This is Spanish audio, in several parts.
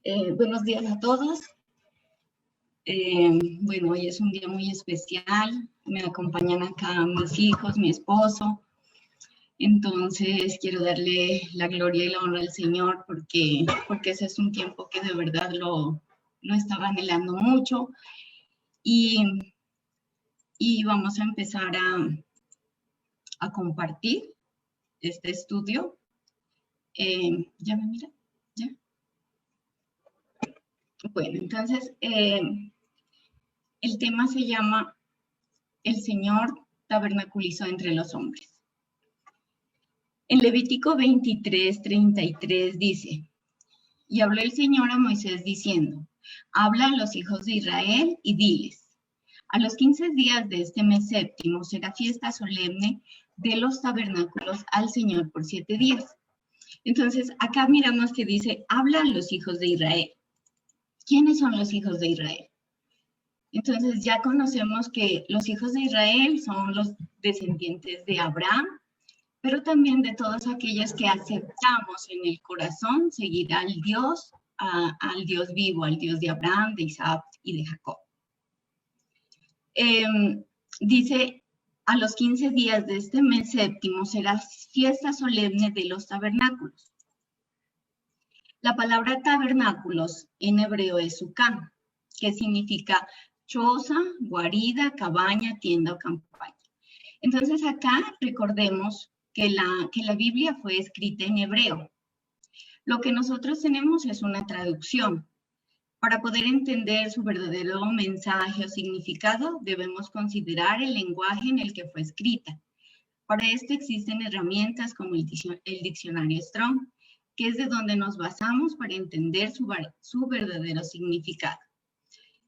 Buenos días a todos. Bueno, hoy es un día muy especial. Me acompañan acá mis hijos, mi esposo. Entonces quiero darle la gloria y la honra al Señor porque ese es un tiempo que de verdad lo estaba anhelando mucho. Y vamos a empezar a compartir este estudio. ¿Ya me mira? ¿Ya? Bueno, entonces el tema se llama El Señor tabernaculizó entre los hombres. En Levítico 23:33 dice: Y habló el Señor a Moisés diciendo: Habla a los hijos de Israel y diles: a los 15 días de este mes séptimo será fiesta solemne de los tabernáculos al Señor por 7 días. Entonces, acá miramos que dice: habla a los hijos de Israel. ¿Quiénes son los hijos de Israel? Entonces ya conocemos que los hijos de Israel son los descendientes de Abraham, pero también de todos aquellos que aceptamos en el corazón seguir al Dios vivo, al Dios de Abraham, de Isaac y de Jacob. Dice: a los 15 días de este mes séptimo será fiesta solemne de los tabernáculos. La palabra tabernáculos en hebreo es sukkah, que significa choza, guarida, cabaña, tienda o campaña. Entonces acá recordemos que la Biblia fue escrita en hebreo. Lo que nosotros tenemos es una traducción. Para poder entender su verdadero mensaje o significado, debemos considerar el lenguaje en el que fue escrita. Para esto existen herramientas como el diccionario Strong, que es de donde nos basamos para entender su verdadero significado.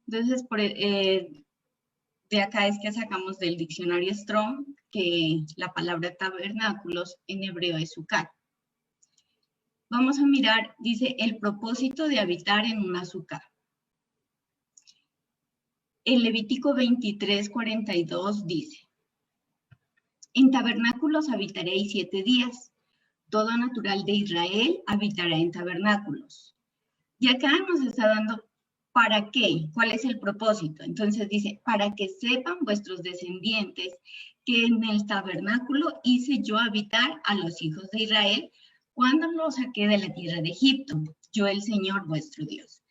Entonces, de acá es que sacamos del diccionario Strong que la palabra tabernáculos en hebreo es sukkah. Vamos a mirar, dice, el propósito de habitar en una sukkah. En Levítico 23:42 dice: en tabernáculos habitaréis 7 días. Todo natural de Israel habitará en tabernáculos. Y acá nos está dando ¿para qué? ¿Cuál es el propósito? Entonces dice: para que sepan vuestros descendientes que en el tabernáculo hice yo habitar a los hijos de Israel cuando los saqué de la tierra de Egipto, yo el Señor vuestro Dios.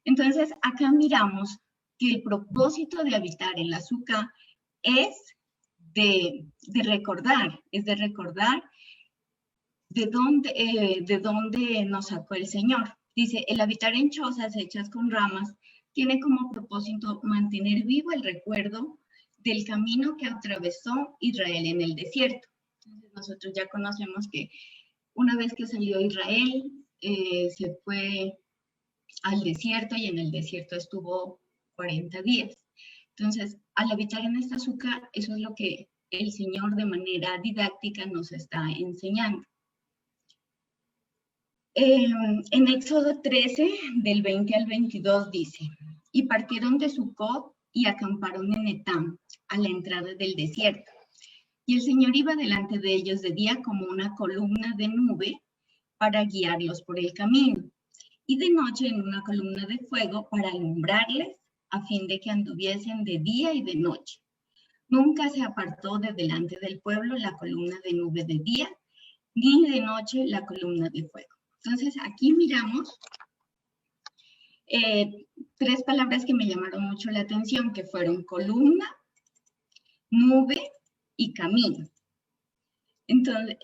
Entonces acá miramos que el propósito de habitar en la sukkah es de recordar de dónde nos sacó el Señor. Dice: el habitar en chozas hechas con ramas tiene como propósito mantener vivo el recuerdo del camino que atravesó Israel en el desierto. Entonces nosotros ya conocemos que una vez que salió Israel, se fue al desierto y en el desierto estuvo 40 días. Entonces, al habitar en esta sukkah, eso es lo que el Señor de manera didáctica nos está enseñando. En Éxodo 13, del 20 al 22 dice: y partieron de Sucot y acamparon en Etam, a la entrada del desierto. Y el Señor iba delante de ellos de día como una columna de nube para guiarlos por el camino, y de noche en una columna de fuego para alumbrarles, a fin de que anduviesen de día y de noche. Nunca se apartó de delante del pueblo la columna de nube de día, ni de noche la columna de fuego. Entonces, aquí miramos 3 palabras que me llamaron mucho la atención, que fueron columna, nube y camino. Entonces,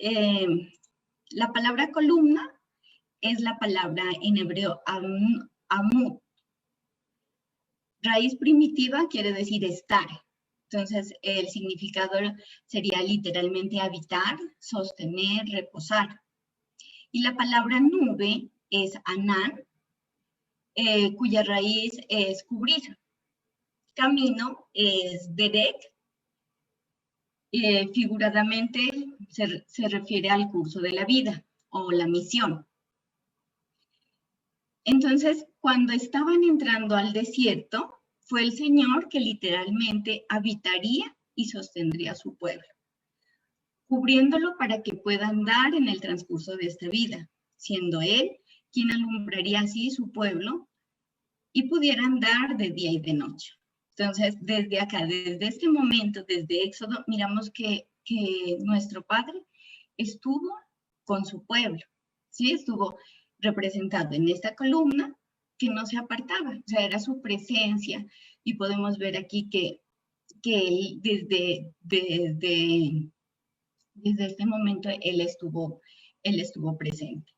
la palabra columna es la palabra en hebreo amud. Raíz primitiva quiere decir estar. Entonces, el significado sería literalmente habitar, sostener, reposar. Y la palabra nube es anán, cuya raíz es cubrir. Camino es derek, figuradamente se refiere al curso de la vida o la misión. Entonces, cuando estaban entrando al desierto, fue el Señor que literalmente habitaría y sostendría a su pueblo, cubriéndolo para que pueda andar en el transcurso de esta vida, siendo Él quien alumbraría así su pueblo y pudiera andar de día y de noche. Entonces, desde acá, desde este momento, desde Éxodo, miramos que nuestro Padre estuvo con su pueblo, ¿sí? Estuvo representado en esta columna que no se apartaba, o sea, era su presencia, y podemos ver aquí que él desde este momento él estuvo presente.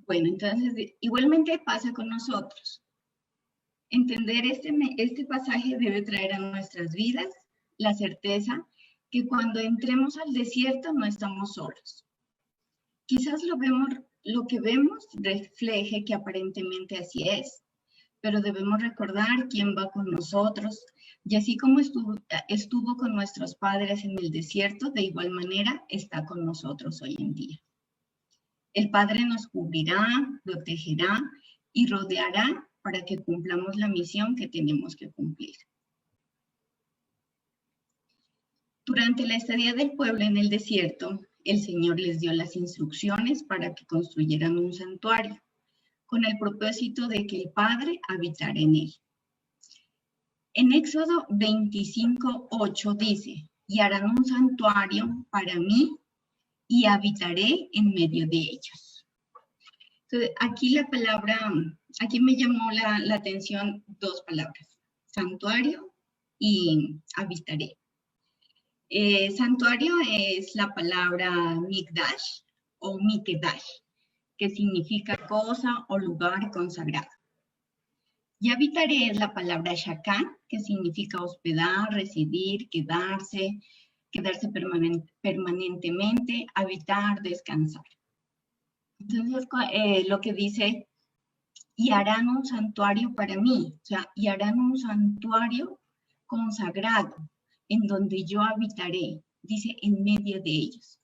Bueno, entonces igualmente pasa con nosotros. Entender este pasaje debe traer a nuestras vidas la certeza que cuando entremos al desierto no estamos solos. Quizás lo que vemos refleje que aparentemente así es, pero debemos recordar quién va con nosotros, y así como estuvo con nuestros padres en el desierto, de igual manera está con nosotros hoy en día. El Padre nos cubrirá, protegerá y rodeará para que cumplamos la misión que tenemos que cumplir. Durante la estadía del pueblo en el desierto, el Señor les dio las instrucciones para que construyeran un santuario, con el propósito de que el Padre habitara en él. En Éxodo 25:8 dice, y harán un santuario para mí y habitaré en medio de ellos. Entonces, aquí me llamó la atención dos palabras, santuario y habitaré. Santuario es la palabra mikdash o mikedash, que significa cosa o lugar consagrado. Y habitaré es la palabra shakán, que significa hospedar, residir, quedarse permanentemente, habitar, descansar. Entonces, lo que dice, y harán un santuario para mí, o sea, y harán un santuario consagrado, en donde yo habitaré, dice, en medio de ellos.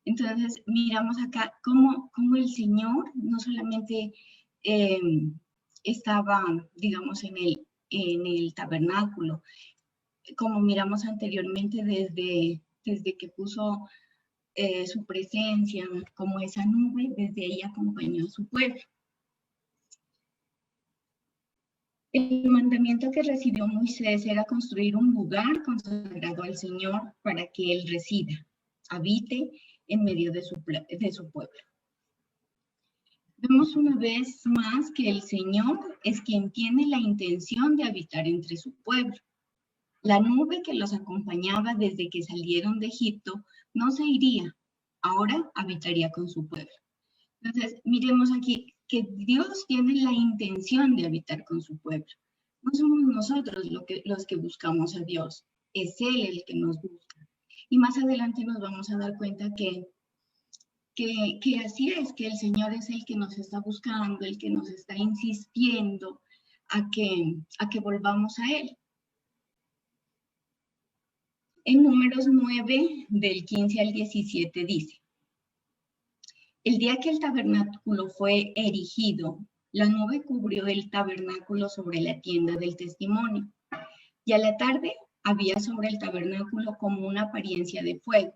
Entonces, miramos acá cómo el Señor no solamente estaba, digamos, en el tabernáculo, como miramos anteriormente desde que puso su presencia como esa nube, desde ahí acompañó a su pueblo. El mandamiento que recibió Moisés era construir un lugar consagrado al Señor para que Él resida, habite en medio de su pueblo. Vemos una vez más que el Señor es quien tiene la intención de habitar entre su pueblo. La nube que los acompañaba desde que salieron de Egipto no se iría, ahora habitaría con su pueblo. Entonces, miremos aquí que Dios tiene la intención de habitar con su pueblo. No somos nosotros los que buscamos a Dios, es Él el que nos busca. Y más adelante nos vamos a dar cuenta que así es, que el Señor es el que nos está buscando, el que nos está insistiendo a que volvamos a Él. En Números 9, del 15 al 17 dice, el día que el tabernáculo fue erigido, la nube cubrió el tabernáculo sobre la tienda del testimonio, y a la tarde había sobre el tabernáculo como una apariencia de fuego,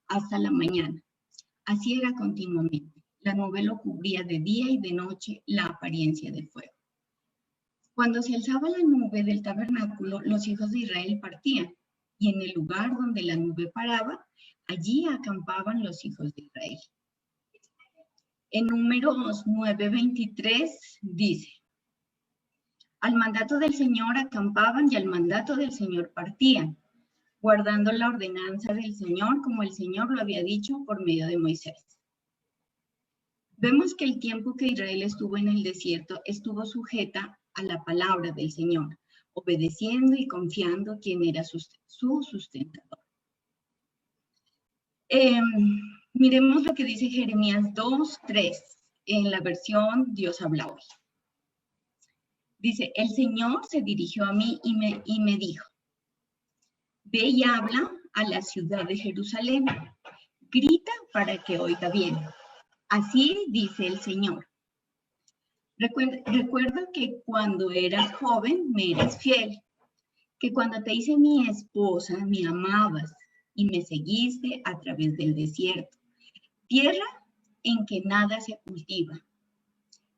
hasta la mañana. Así era continuamente. La nube lo cubría de día y de noche la apariencia de fuego. Cuando se alzaba la nube del tabernáculo, los hijos de Israel partían, y en el lugar donde la nube paraba, allí acampaban los hijos de Israel. En Números 9:23 dice, al mandato del Señor acampaban y al mandato del Señor partían, guardando la ordenanza del Señor como el Señor lo había dicho por medio de Moisés. Vemos que el tiempo que Israel estuvo en el desierto estuvo sujeta a la palabra del Señor, obedeciendo y confiando quién era su sustentador. Miremos lo que dice Jeremías 2:3 en la versión Dios habla hoy. Dice, el Señor se dirigió a mí y me dijo, ve y habla a la ciudad de Jerusalén, grita para que oiga bien. Así dice el Señor. Recuerda que cuando eras joven me eras fiel, que cuando te hice mi esposa me amabas y me seguiste a través del desierto, tierra en que nada se cultiva.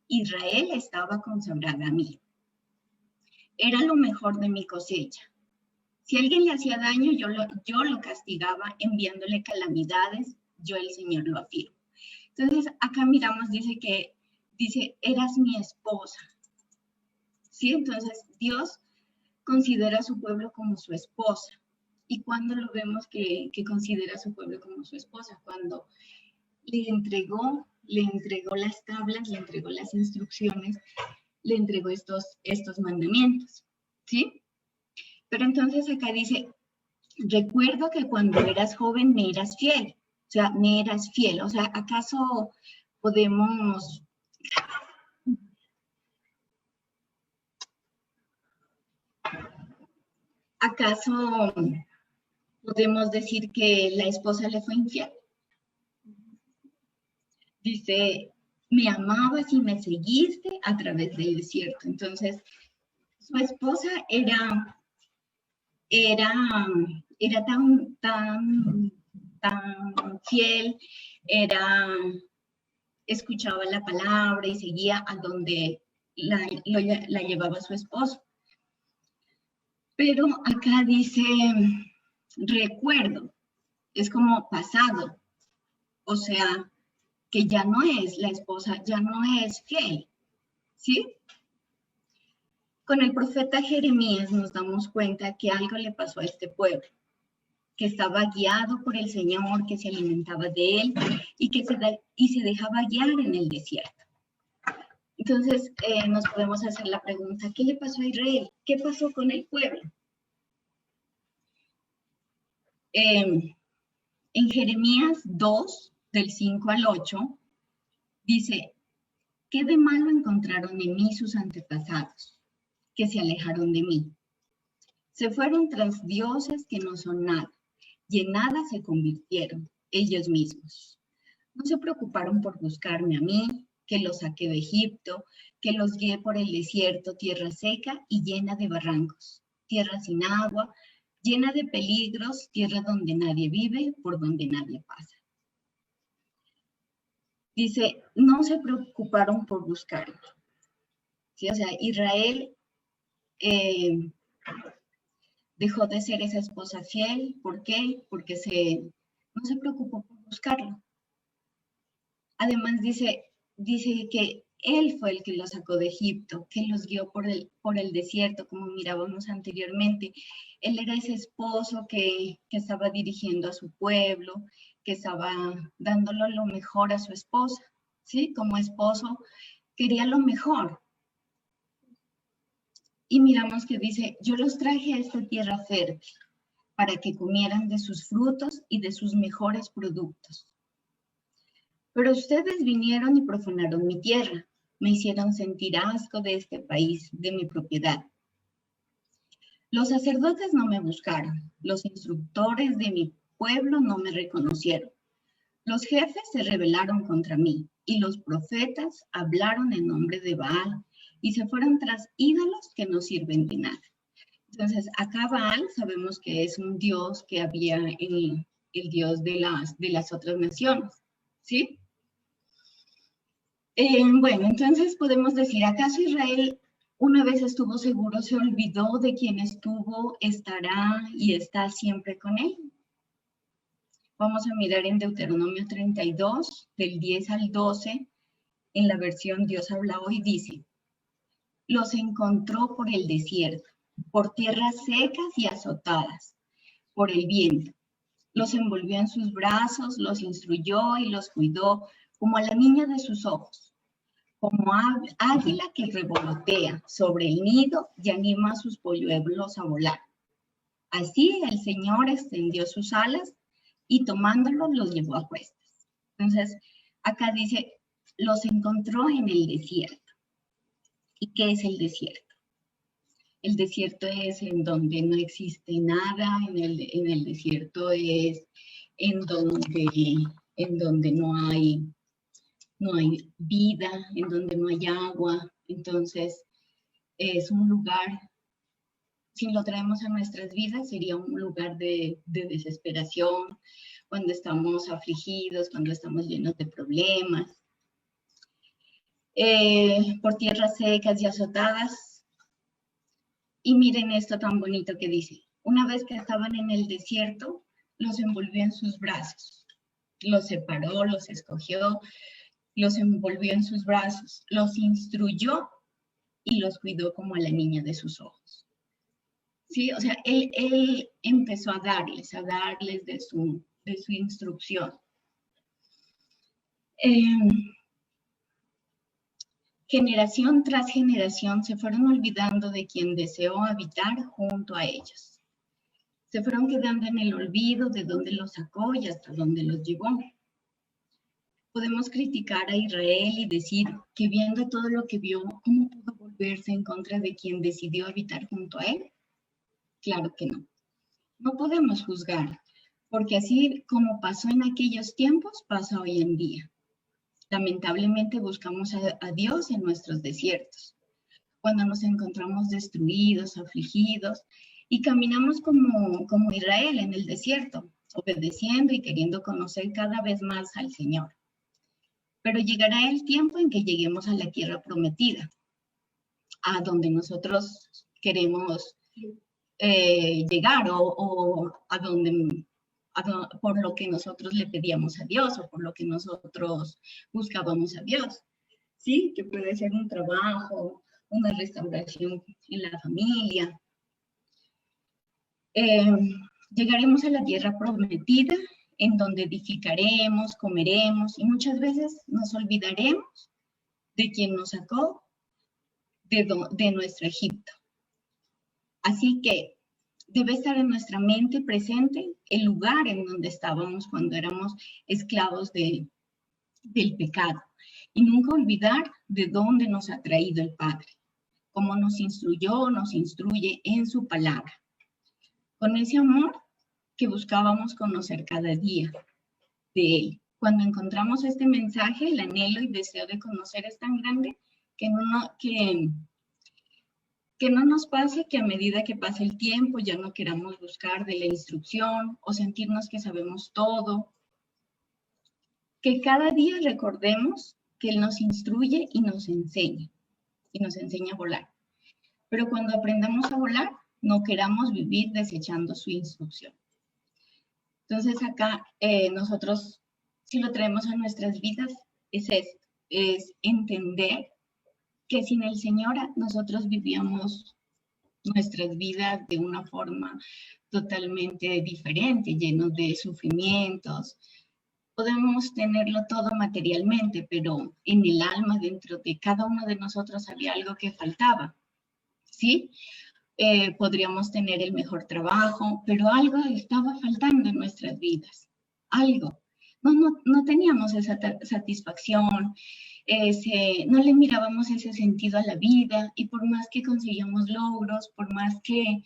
Israel estaba consagrada a mí. Era lo mejor de mi cosecha. Si alguien le hacía daño, yo lo castigaba enviándole calamidades, yo el Señor lo afirmo. Entonces, acá miramos, dice, eras mi esposa. ¿Sí? Entonces, Dios considera a su pueblo como su esposa. ¿Y cuándo lo vemos que considera a su pueblo como su esposa? Cuando le entregó las tablas, le entregó las instrucciones, le entregó estos mandamientos. ¿Sí? Pero entonces acá dice, recuerdo que cuando eras joven me eras fiel. O sea, me eras fiel. O sea, ¿acaso podemos... ¿Acaso podemos decir que la esposa le fue infiel? Dice, me amabas y me seguiste a través del desierto. Entonces, su esposa era tan fiel, escuchaba la palabra y seguía a donde la llevaba su esposo. Pero acá dice, recuerdo, es como pasado, o sea, que ya no es la esposa, ya no es fiel, ¿sí? Con el profeta Jeremías nos damos cuenta que algo le pasó a este pueblo, que estaba guiado por el Señor, que se alimentaba de él y se dejaba guiar en el desierto. Entonces, nos podemos hacer la pregunta, ¿qué le pasó a Israel? ¿Qué pasó con el pueblo? En Jeremías 2, del 5 al 8, dice, ¿qué de malo encontraron en mí sus antepasados, que se alejaron de mí? Se fueron tras dioses que no son nada, y en nada se convirtieron ellos mismos. No se preocuparon por buscarme a mí, que los saqué de Egipto, que los guié por el desierto, tierra seca y llena de barrancos, tierra sin agua, llena de peligros, tierra donde nadie vive, por donde nadie pasa. Dice, no se preocuparon por buscarme. ¿Sí? O sea, Israel dejó de ser esa esposa fiel. ¿Por qué? Porque no se preocupó por buscarlo. Además dice que él fue el que los sacó de Egipto, que los guió por el desierto, como mirábamos anteriormente. Él era ese esposo que estaba dirigiendo a su pueblo, que estaba dándole lo mejor a su esposa, ¿sí? Como esposo quería lo mejor. Y miramos que dice, yo los traje a esta tierra fértil para que comieran de sus frutos y de sus mejores productos. Pero ustedes vinieron y profanaron mi tierra, me hicieron sentir asco de este país, de mi propiedad. Los sacerdotes no me buscaron, los instructores de mi pueblo no me reconocieron. Los jefes se rebelaron contra mí y los profetas hablaron en nombre de Baal y se fueron tras ídolos que no sirven de nada. Entonces, acá Baal sabemos que es un dios que había en el dios de las otras naciones, ¿sí? Bueno, entonces podemos decir, ¿acaso Israel una vez estuvo seguro, se olvidó de quién estuvo, estará y está siempre con él? Vamos a mirar en Deuteronomio 32, del 10 al 12, en la versión Dios habla hoy, dice, los encontró por el desierto, por tierras secas y azotadas, por el viento. Los envolvió en sus brazos, los instruyó y los cuidó como a la niña de sus ojos, como águila que revolotea sobre el nido y anima a sus polluelos a volar. Así el Señor extendió sus alas y tomándolos los llevó a cuestas. Entonces, acá dice, los encontró en el desierto. ¿Y qué es el desierto? El desierto es en donde no existe nada, en el desierto es en donde no hay vida, en donde no hay agua. Entonces, es un lugar, si lo traemos a nuestras vidas, sería un lugar de desesperación, cuando estamos afligidos, cuando estamos llenos de problemas, por tierras secas y azotadas. Y miren esto tan bonito que dice: una vez que estaban en el desierto, los envolvió en sus brazos, los separó, los escogió, los envolvió en sus brazos, los instruyó y los cuidó como a la niña de sus ojos. ¿Sí? O sea, él empezó a darles de su instrucción. Generación tras generación se fueron olvidando de quien deseó habitar junto a ellos. Se fueron quedando en el olvido de dónde los sacó y hasta dónde los llevó. Podemos criticar a Israel y decir que viendo todo lo que vio, ¿cómo pudo volverse en contra de quien decidió habitar junto a él? Claro que no. No podemos juzgar, porque así como pasó en aquellos tiempos, pasa hoy en día. Lamentablemente buscamos a Dios en nuestros desiertos, cuando nos encontramos destruidos, afligidos, y caminamos como Israel en el desierto, obedeciendo y queriendo conocer cada vez más al Señor. Pero llegará el tiempo en que lleguemos a la tierra prometida, a donde nosotros queremos llegar o por lo que nosotros le pedíamos a Dios o por lo que nosotros buscábamos a Dios. ¿Sí? Que puede ser un trabajo, una restauración en la familia. Llegaremos a la tierra prometida, en donde edificaremos, comeremos y muchas veces nos olvidaremos de quien nos sacó de nuestro Egipto. Así que debe estar en nuestra mente presente el lugar en donde estábamos cuando éramos esclavos del pecado. Y nunca olvidar de dónde nos ha traído el Padre, cómo nos instruyó, nos instruye en su palabra. Con ese amor que buscábamos conocer cada día de Él. Cuando encontramos este mensaje, el anhelo y deseo de conocer es tan grande que no nos pase que a medida que pase el tiempo ya no queramos buscar de la instrucción o sentirnos que sabemos todo. Que cada día recordemos que Él nos instruye y nos enseña a volar. Pero cuando aprendamos a volar, no queramos vivir desechando su instrucción. Entonces acá nosotros, si lo traemos a nuestras vidas, es esto, es entender que sin el Señor nosotros vivíamos nuestras vidas de una forma totalmente diferente, llenos de sufrimientos. Podemos tenerlo todo materialmente, pero en el alma, dentro de cada uno de nosotros había algo que faltaba, ¿sí? Podríamos tener el mejor trabajo, pero algo estaba faltando en nuestras vidas, algo. No teníamos esa satisfacción, no le mirábamos ese sentido a la vida y por más que conseguíamos logros, por más que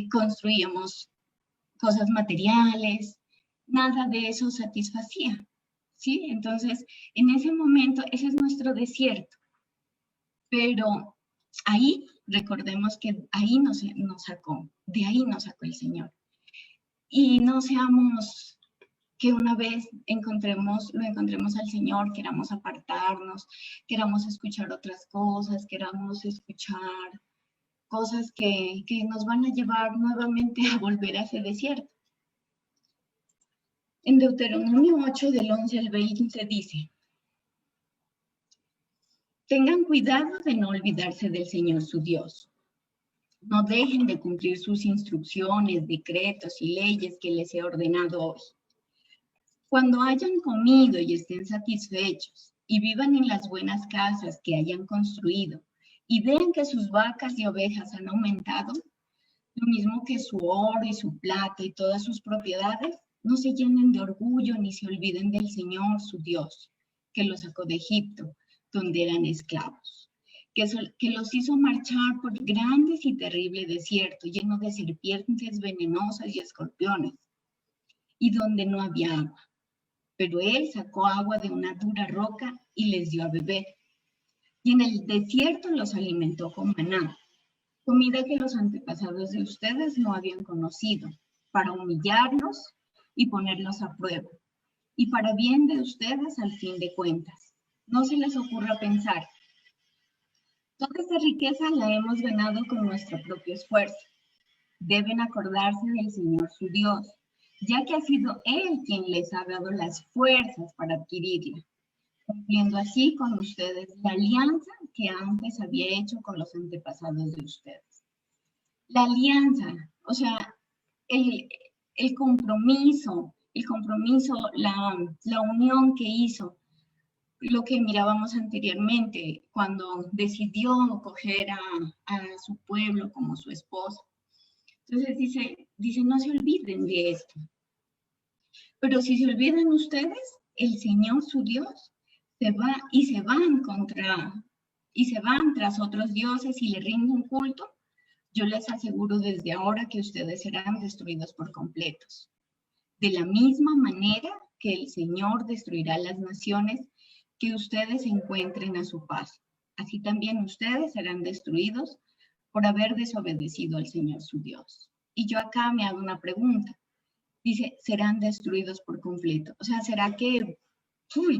construíamos cosas materiales, nada de eso satisfacía, ¿sí? Entonces, en ese momento, ese es nuestro desierto, pero ahí recordemos que ahí nos sacó, de ahí nos sacó el Señor. Y no seamos que una vez lo encontremos al Señor, queramos apartarnos, queramos escuchar otras cosas, queramos escuchar cosas que nos van a llevar nuevamente a volver a ese desierto. En Deuteronomio 8, del 11 al 20 dice: tengan cuidado de no olvidarse del Señor su Dios. No dejen de cumplir sus instrucciones, decretos y leyes que les he ordenado hoy. Cuando hayan comido y estén satisfechos y vivan en las buenas casas que hayan construido y vean que sus vacas y ovejas han aumentado, lo mismo que su oro y su plata y todas sus propiedades, no se llenen de orgullo ni se olviden del Señor su Dios, que los sacó de Egipto, donde eran esclavos, que los hizo marchar por grandes y terrible desierto, lleno de serpientes venenosas y escorpiones, y donde no había agua. Pero Él sacó agua de una dura roca y les dio a beber. Y en el desierto los alimentó con maná, comida que los antepasados de ustedes no habían conocido, para humillarlos y ponerlos a prueba, y para bien de ustedes al fin de cuentas. No se les ocurra pensar, toda esta riqueza la hemos ganado con nuestro propio esfuerzo. Deben acordarse del Señor su Dios, ya que ha sido Él quien les ha dado las fuerzas para adquirirla, cumpliendo así con ustedes la alianza que antes había hecho con los antepasados de ustedes. La alianza, o sea, el compromiso, la unión que hizo, lo que mirábamos anteriormente, cuando decidió coger a su pueblo como su esposa. Entonces dice, no se olviden de esto. Pero si se olvidan ustedes, el Señor su Dios se van tras otros dioses y le rinden culto. Yo les aseguro desde ahora que ustedes serán destruidos por completos. De la misma manera que el Señor destruirá las naciones que ustedes encuentren a su paso. Así también ustedes serán destruidos por haber desobedecido al Señor su Dios. Y yo acá me hago una pregunta. Dice, serán destruidos por completo. O sea, ¿será que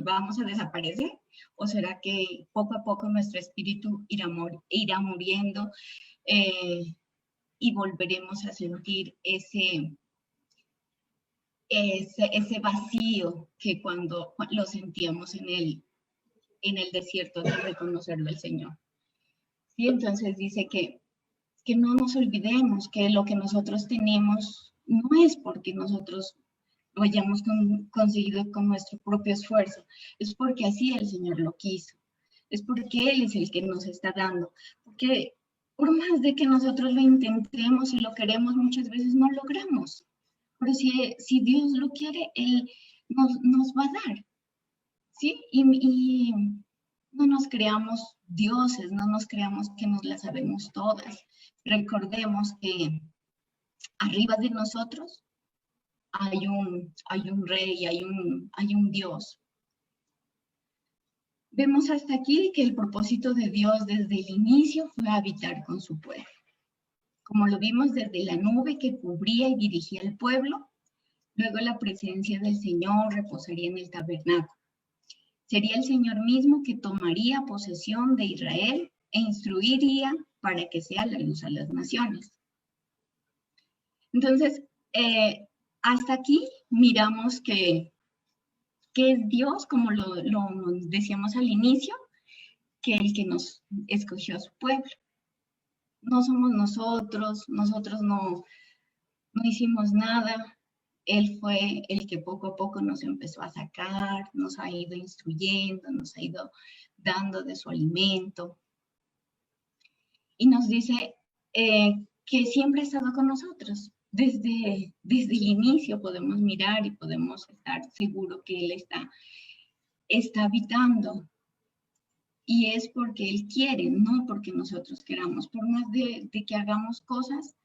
vamos a desaparecer? ¿O será que poco a poco nuestro espíritu irá muriendo y volveremos a sentir ese vacío que cuando lo sentíamos en el desierto de reconocerlo al Señor? ¿Sí? Entonces dice que no nos olvidemos que lo que nosotros tenemos no es porque nosotros lo hayamos conseguido con nuestro propio esfuerzo, es porque así el Señor lo quiso, es porque Él es el que nos está dando, porque por más de que nosotros lo intentemos y lo queremos, muchas veces no logramos, pero si Dios lo quiere, Él nos va a dar, ¿sí? Y no nos creamos dioses, no nos creamos que nos las sabemos todas. Recordemos que arriba de nosotros hay un rey, hay un Dios. Vemos hasta aquí que el propósito de Dios desde el inicio fue habitar con su pueblo. Como lo vimos desde la nube que cubría y dirigía al pueblo, luego la presencia del Señor reposaría en el tabernáculo. Sería el Señor mismo que tomaría posesión de Israel e instruiría para que sea la luz a las naciones. Entonces, hasta aquí miramos que es Dios, como lo decíamos al inicio, que el que nos escogió a su pueblo. No somos nosotros no hicimos nada. Él fue el que poco a poco nos empezó a sacar, nos ha ido instruyendo, nos ha ido dando de su alimento. Y nos dice que siempre ha estado con nosotros. Desde el inicio podemos mirar y podemos estar seguros que Él está habitando. Y es porque Él quiere, no porque nosotros queramos. Por más de que hagamos cosas,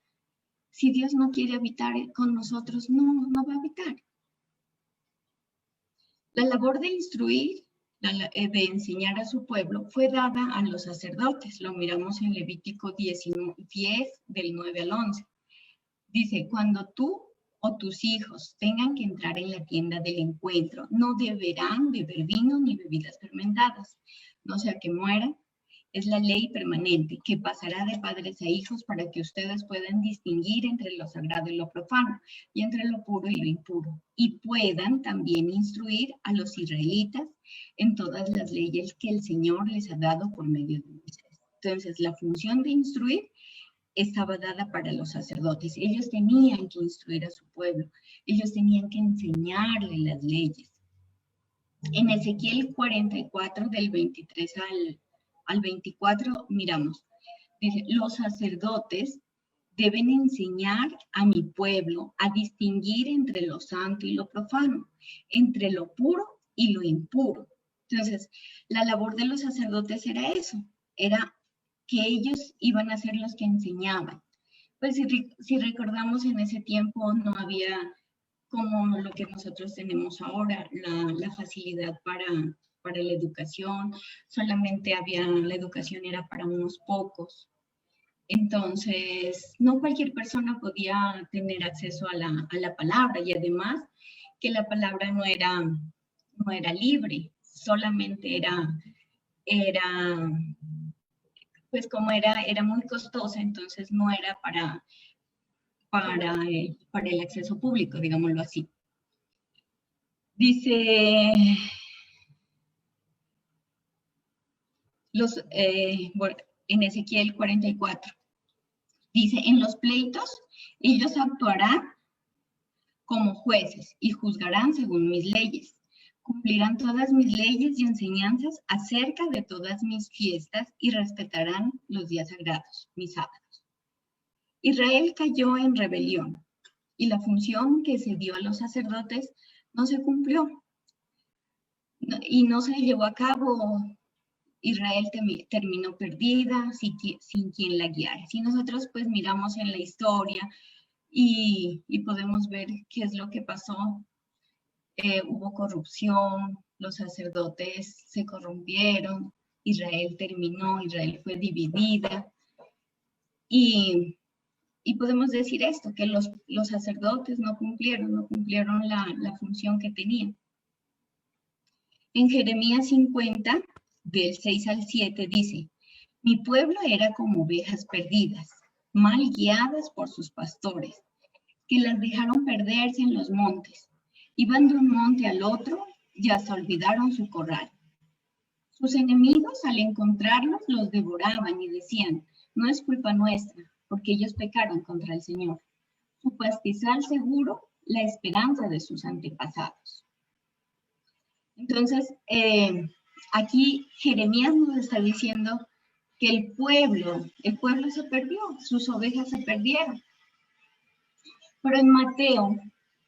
si Dios no quiere habitar con nosotros, no va a habitar. La labor de instruir, de enseñar a su pueblo, fue dada a los sacerdotes. Lo miramos en Levítico 10, del 9 al 11. Dice, cuando tú o tus hijos tengan que entrar en la tienda del encuentro, no deberán beber vino ni bebidas fermentadas, no sea que mueran. Es la ley permanente que pasará de padres a hijos para que ustedes puedan distinguir entre lo sagrado y lo profano, y entre lo puro y lo impuro, y puedan también instruir a los israelitas en todas las leyes que el Señor les ha dado por medio de Moisés. Entonces, la función de instruir estaba dada para los sacerdotes. Ellos tenían que instruir a su pueblo, ellos tenían que enseñarle las leyes. En Ezequiel 44, del 23 al 24, miramos, dice, los sacerdotes deben enseñar a mi pueblo a distinguir entre lo santo y lo profano, entre lo puro y lo impuro. Entonces, la labor de los sacerdotes era eso, era que ellos iban a ser los que enseñaban. Pues si recordamos, en ese tiempo no había como lo que nosotros tenemos ahora, la facilidad para la educación, solamente la educación era para unos pocos. Entonces, no cualquier persona podía tener acceso a la palabra, y además que la palabra no era libre, solamente era, pues como era muy costosa, entonces no era para el acceso público, digámoslo así. Dice, bueno, en Ezequiel 44, dice, en los pleitos ellos actuarán como jueces y juzgarán según mis leyes. Cumplirán todas mis leyes y enseñanzas acerca de todas mis fiestas y respetarán los días sagrados, mis sábados. Israel cayó en rebelión y la función que se dio a los sacerdotes no se cumplió y no se llevó a cabo. Israel terminó perdida, sin quien la guiara. Si nosotros pues miramos en la historia y podemos ver qué es lo que pasó, hubo corrupción, los sacerdotes se corrompieron, Israel fue dividida y podemos decir esto, que los sacerdotes no cumplieron la función que tenían. En Jeremías 50, del 6 al 7 dice, mi pueblo era como ovejas perdidas, mal guiadas por sus pastores, que las dejaron perderse en los montes. Iban de un monte al otro y hasta olvidaron su corral. Sus enemigos al encontrarlos los devoraban y decían, no es culpa nuestra, porque ellos pecaron contra el Señor. Su pastizal seguro, la esperanza de sus antepasados. Entonces, aquí Jeremías nos está diciendo que el pueblo se perdió, sus ovejas se perdieron. Pero en Mateo,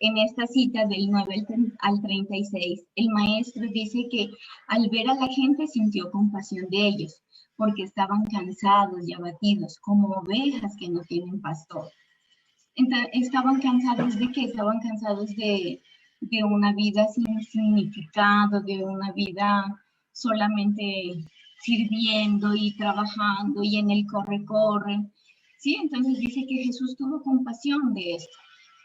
en esta cita del 9 al 36, el maestro dice que al ver a la gente sintió compasión de ellos, porque estaban cansados y abatidos, como ovejas que no tienen pastor. Entonces, estaban cansados de qué? Estaban cansados de una vida sin significado, de una vida solamente sirviendo y trabajando y en el corre-corre. ¿Sí? Entonces dice que Jesús tuvo compasión de esto.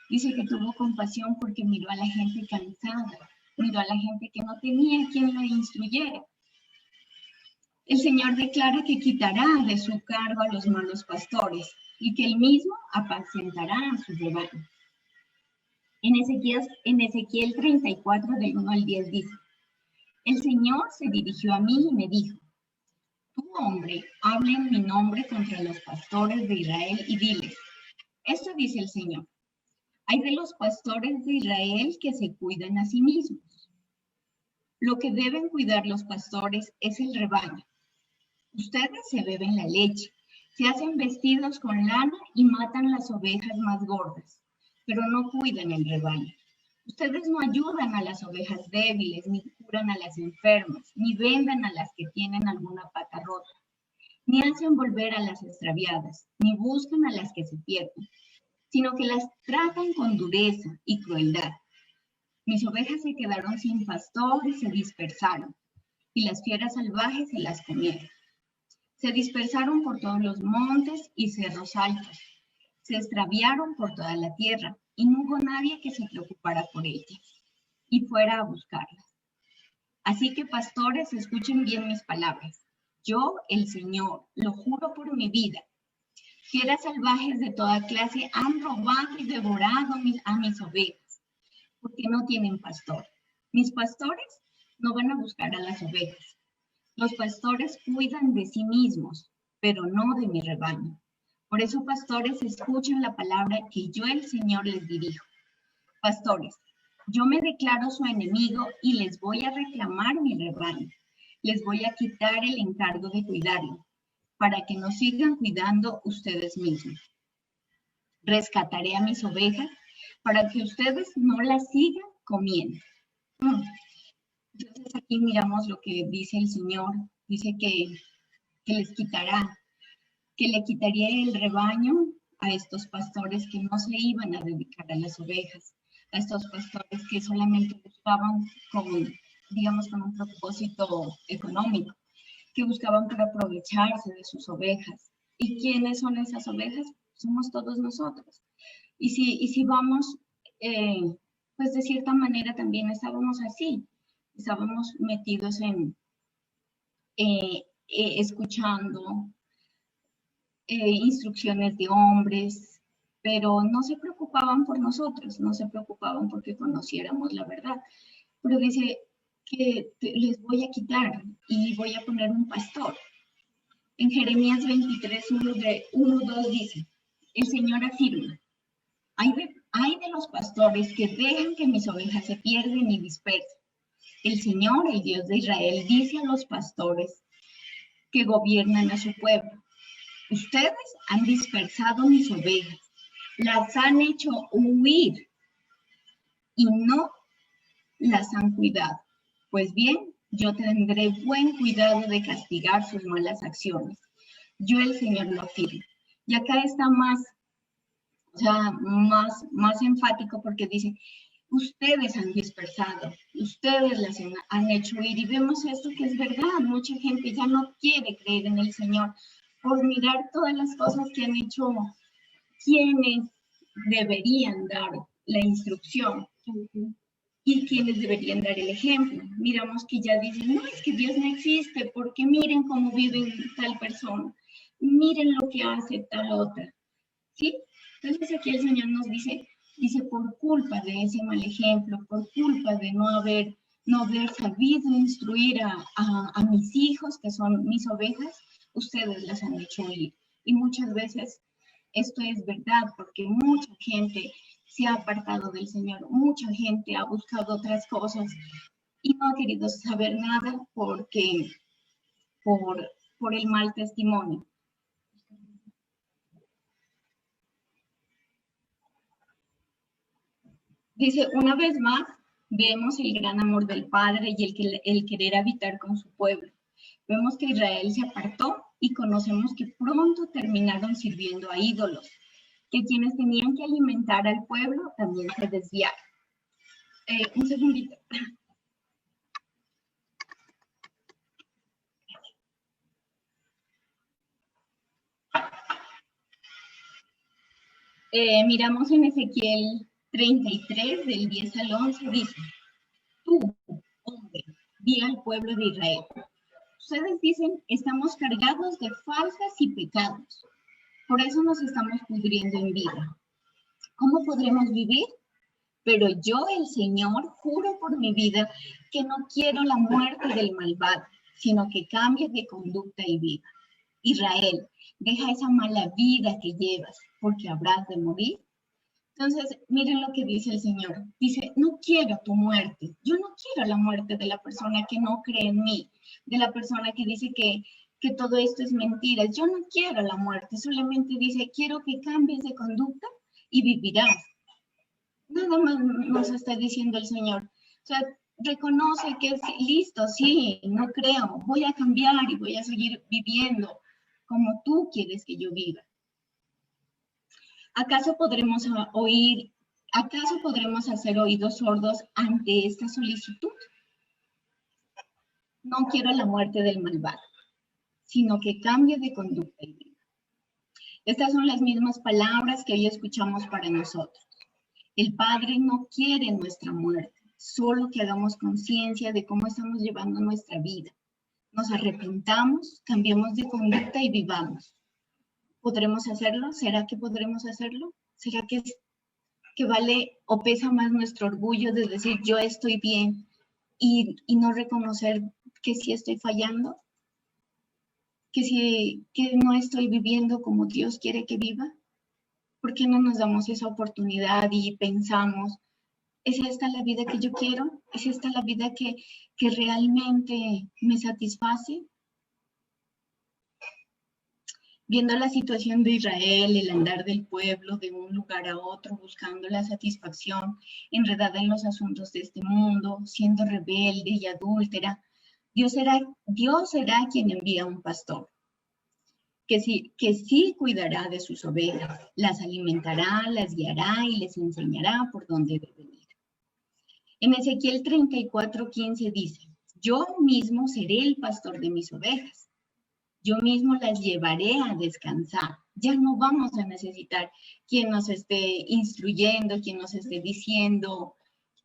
Dice que tuvo compasión porque miró a la gente cansada, miró a la gente que no tenía quien la instruyera. El Señor declara que quitará de su cargo a los malos pastores y que él mismo apacentará a su rebaño. En Ezequiel 34, del 1 al 10 dice, el Señor se dirigió a mí y me dijo, tú, hombre, habla en mi nombre contra los pastores de Israel y diles, esto dice el Señor, hay de los pastores de Israel que se cuidan a sí mismos. Lo que deben cuidar los pastores es el rebaño. Ustedes se beben la leche, se hacen vestidos con lana y matan las ovejas más gordas, pero no cuidan el rebaño. Ustedes no ayudan a las ovejas débiles, ni curan a las enfermas, ni vendan a las que tienen alguna pata rota, ni hacen volver a las extraviadas, ni buscan a las que se pierden, sino que las tratan con dureza y crueldad. Mis ovejas se quedaron sin pastor y se dispersaron, y las fieras salvajes se las comieron. Se dispersaron por todos los montes y cerros altos, se extraviaron por toda la tierra, y no hubo nadie que se preocupara por ellas y fuera a buscarlas. Así que, pastores, escuchen bien mis palabras. Yo, el Señor, lo juro por mi vida, fieras salvajes de toda clase han robado y devorado a mis ovejas, porque no tienen pastor. Mis pastores no van a buscar a las ovejas. Los pastores cuidan de sí mismos, pero no de mi rebaño. Por eso, pastores, escuchen la palabra que yo, el Señor, les dirijo. Pastores, yo me declaro su enemigo y les voy a reclamar mi rebaño. Les voy a quitar el encargo de cuidarlo, para que no sigan cuidando ustedes mismos. Rescataré a mis ovejas para que ustedes no las sigan comiendo. Entonces aquí miramos lo que dice el Señor. Dice que les quitará, que le quitaría el rebaño a estos pastores que no se iban a dedicar a las ovejas, a estos pastores que solamente buscaban con un propósito económico, que buscaban por aprovecharse de sus ovejas. ¿Y quiénes son esas ovejas? Somos todos nosotros. Y si vamos, pues de cierta manera también estábamos así, estábamos metidos en escuchando instrucciones de hombres, pero no se preocupaban por nosotros, no se preocupaban porque conociéramos la verdad. Pero dice que les voy a quitar y voy a poner un pastor. En Jeremías 23, 1-2 dice, el Señor afirma, hay de los pastores que dejan que mis ovejas se pierden y dispersen. El Señor, el Dios de Israel, dice a los pastores que gobiernan a su pueblo, ustedes han dispersado mis ovejas, las han hecho huir y no las han cuidado. Pues bien, yo tendré buen cuidado de castigar sus malas acciones. Yo el Señor lo afirmo. Y acá está más, o sea, más enfático porque dice, ustedes han dispersado, ustedes las han hecho huir. Y vemos esto que es verdad, mucha gente ya no quiere creer en el Señor por mirar todas las cosas que han hecho quienes deberían dar la instrucción y quienes deberían dar el ejemplo. Miramos que ya dicen, no, es que Dios no existe, porque miren cómo vive tal persona, miren lo que hace tal otra, ¿sí? Entonces aquí el Señor nos dice, por culpa de ese mal ejemplo, por culpa de no haber sabido instruir a mis hijos, que son mis ovejas, ustedes las han hecho huir. Y muchas veces esto es verdad, porque mucha gente se ha apartado del Señor, mucha gente ha buscado otras cosas y no ha querido saber nada porque por el mal testimonio. Dice, una vez más, vemos el gran amor del Padre y el querer habitar con su pueblo. Vemos que Israel se apartó y conocemos que pronto terminaron sirviendo a ídolos, que quienes tenían que alimentar al pueblo también se desviaron. Un segundito. Miramos en Ezequiel 33, del 10 al 11, dice, tú, hombre, di al pueblo de Israel. Ustedes dicen, estamos cargados de faltas y pecados. Por eso nos estamos pudriendo en vida. ¿Cómo podremos vivir? Pero yo, el Señor, juro por mi vida que no quiero la muerte del malvado, sino que cambie de conducta y viva. Israel, deja esa mala vida que llevas, porque habrás de morir. Entonces, miren lo que dice el Señor. Dice, no quiero tu muerte. Yo no quiero la muerte de la persona que no cree en mí, de la persona que dice que todo esto es mentira. Yo no quiero la muerte. Solamente dice, quiero que cambies de conducta y vivirás. Nada más nos está diciendo el Señor. O sea, reconoce que es listo, sí, no creo. Voy a cambiar y voy a seguir viviendo como tú quieres que yo viva. ¿Acaso podremos hacer oídos sordos ante esta solicitud? No quiero la muerte del malvado, sino que cambie de conducta y vida. Estas son las mismas palabras que hoy escuchamos para nosotros. El Padre no quiere nuestra muerte, solo que hagamos conciencia de cómo estamos llevando nuestra vida. Nos arrepentamos, cambiemos de conducta y vivamos. ¿Podremos hacerlo? ¿Será que podremos hacerlo? ¿Será que vale o pesa más nuestro orgullo de decir yo estoy bien y no reconocer que sí estoy fallando? Que no estoy viviendo como Dios quiere que viva? ¿Por qué no nos damos esa oportunidad y pensamos, ¿es esta la vida que yo quiero? ¿Es esta la vida que realmente me satisface? Viendo la situación de Israel, el andar del pueblo de un lugar a otro, buscando la satisfacción, enredada en los asuntos de este mundo, siendo rebelde y adúltera, Dios será quien envía un pastor, que sí cuidará de sus ovejas, las alimentará, las guiará y les enseñará por dónde deben ir. En Ezequiel 34:15 dice, yo mismo seré el pastor de mis ovejas. Yo mismo las llevaré a descansar. Ya no vamos a necesitar quien nos esté instruyendo, quien nos esté diciendo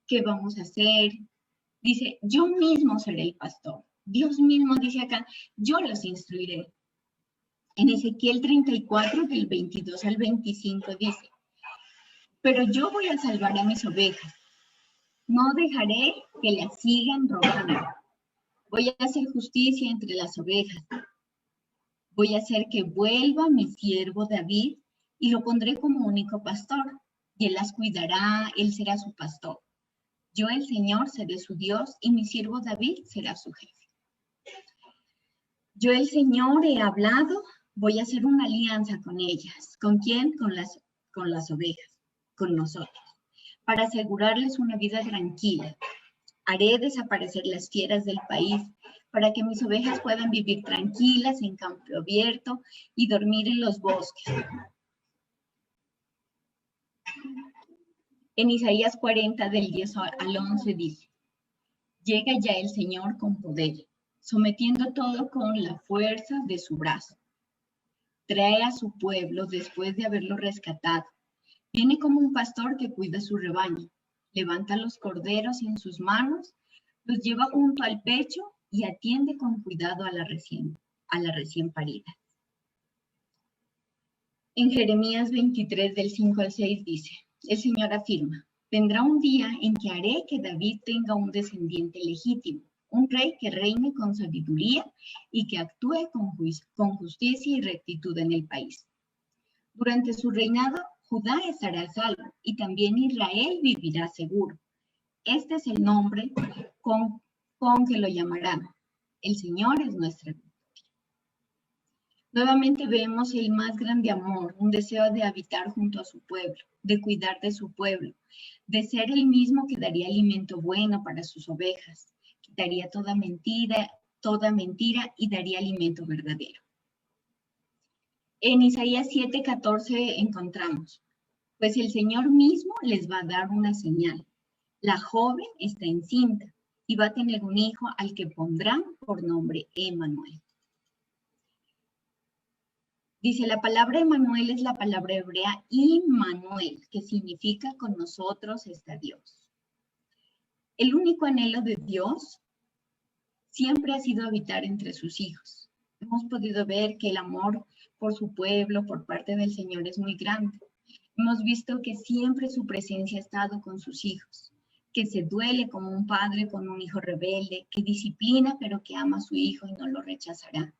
¿Qué vamos a hacer? Dice, yo mismo seré el pastor. Dios mismo dice acá, yo los instruiré. En Ezequiel 34, del 22 al 25 dice, pero yo voy a salvar a mis ovejas. No dejaré que las sigan robando. Voy a hacer justicia entre las ovejas. Voy a hacer que vuelva mi siervo David y lo pondré como único pastor. Y él las cuidará, él será su pastor. Yo, el Señor, seré su Dios y mi siervo David será su jefe. Yo, el Señor, he hablado, voy a hacer una alianza con ellas. ¿Con quién? Con las ovejas, con nosotros, para asegurarles una vida tranquila. Haré desaparecer las fieras del país para que mis ovejas puedan vivir tranquilas en campo abierto y dormir en los bosques. En Isaías 40, del 10 al 11 dice, llega ya el Señor con poder, sometiendo todo con la fuerza de su brazo. Trae a su pueblo después de haberlo rescatado. Viene como un pastor que cuida su rebaño. Levanta los corderos en sus manos, los lleva junto al pecho y atiende con cuidado a la recién parida. En Jeremías 23, del 5 al 6 dice, el Señor afirma, vendrá un día en que haré que David tenga un descendiente legítimo, un rey que reine con sabiduría y que actúe con justicia y rectitud en el país. Durante su reinado, Judá estará a salvo y también Israel vivirá seguro. Este es el nombre con que lo llamarán. El Señor es nuestra victoria. Nuevamente vemos el más grande amor, un deseo de habitar junto a su pueblo, de cuidar de su pueblo, de ser el mismo que daría alimento bueno para sus ovejas, quitaría toda mentira y daría alimento verdadero. En Isaías 7:14 encontramos, pues el Señor mismo les va a dar una señal. La joven está encinta y va a tener un hijo al que pondrán por nombre Emmanuel. Dice, la palabra Emmanuel es la palabra hebrea Immanuel, que significa con nosotros está Dios. El único anhelo de Dios siempre ha sido habitar entre sus hijos. Hemos podido ver que el amor por su pueblo, por parte del Señor, es muy grande. Hemos visto que siempre su presencia ha estado con sus hijos, que se duele como un padre con un hijo rebelde, que disciplina pero que ama a su hijo y no lo rechazará.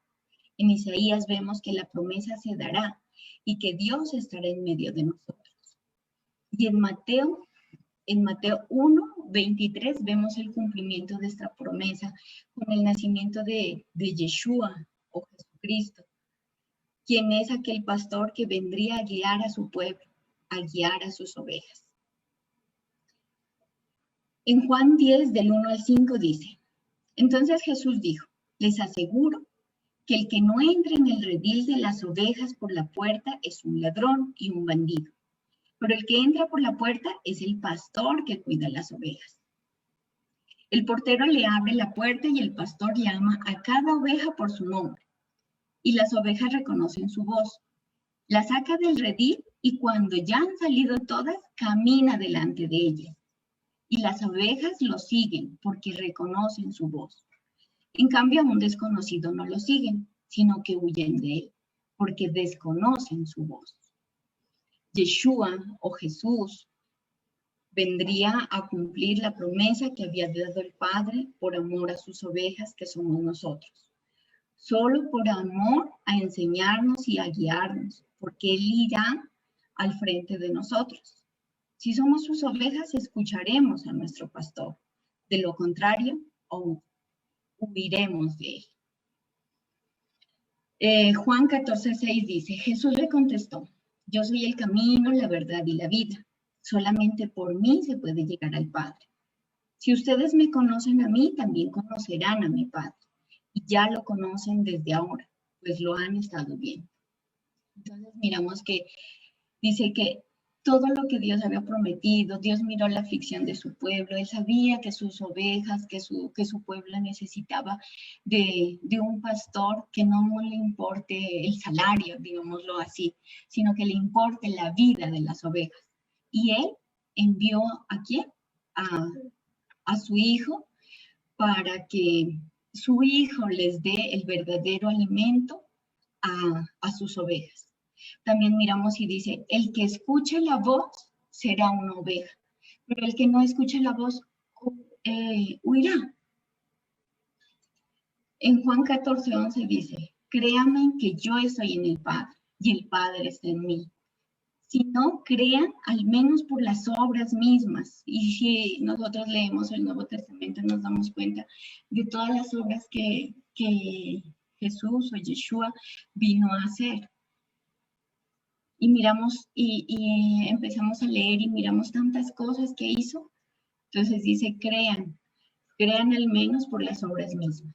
En Isaías vemos que la promesa se dará y que Dios estará en medio de nosotros. Y en Mateo 1:23 vemos el cumplimiento de esta promesa con el nacimiento de Yeshua o Jesucristo, quien es aquel pastor que vendría a guiar a su pueblo, a guiar a sus ovejas. En Juan 10, del 1 al 5 dice, entonces Jesús dijo, les aseguro que el que no entre en el redil de las ovejas por la puerta es un ladrón y un bandido. Pero el que entra por la puerta es el pastor que cuida las ovejas. El portero le abre la puerta y el pastor llama a cada oveja por su nombre. Y las ovejas reconocen su voz. La saca del redil y cuando ya han salido todas, camina delante de ellas. Y las ovejas lo siguen porque reconocen su voz. En cambio, a un desconocido no lo siguen, sino que huyen de él, porque desconocen su voz. Yeshua o Jesús vendría a cumplir la promesa que había dado el Padre por amor a sus ovejas, que somos nosotros. Solo por amor a enseñarnos y a guiarnos, porque Él irá al frente de nosotros. Si somos sus ovejas, escucharemos a nuestro pastor. De lo contrario, huiremos de él. Juan 14:6 dice, Jesús le contestó, yo soy el camino, la verdad y la vida. Solamente por mí se puede llegar al Padre. Si ustedes me conocen a mí, también conocerán a mi Padre. Y ya lo conocen desde ahora, pues lo han estado viendo. Entonces miramos que dice que todo lo que Dios había prometido, Dios miró la aflicción de su pueblo, Él sabía que sus ovejas, que su pueblo necesitaba de un pastor que no le importe el salario, digámoslo así, sino que le importe la vida de las ovejas. Y Él envió ¿a quién? a su hijo para que su hijo les dé el verdadero alimento a sus ovejas. También miramos y dice, el que escuche la voz será una oveja, pero el que no escuche la voz huirá. En Juan 14:11 dice, créanme que yo estoy en el Padre y el Padre está en mí. Si no, crean al menos por las obras mismas. Y si nosotros leemos el Nuevo Testamento, nos damos cuenta de todas las obras que Jesús o Yeshua vino a hacer. Y miramos y empezamos a leer y miramos tantas cosas que hizo. Entonces dice, crean al menos por las obras mismas.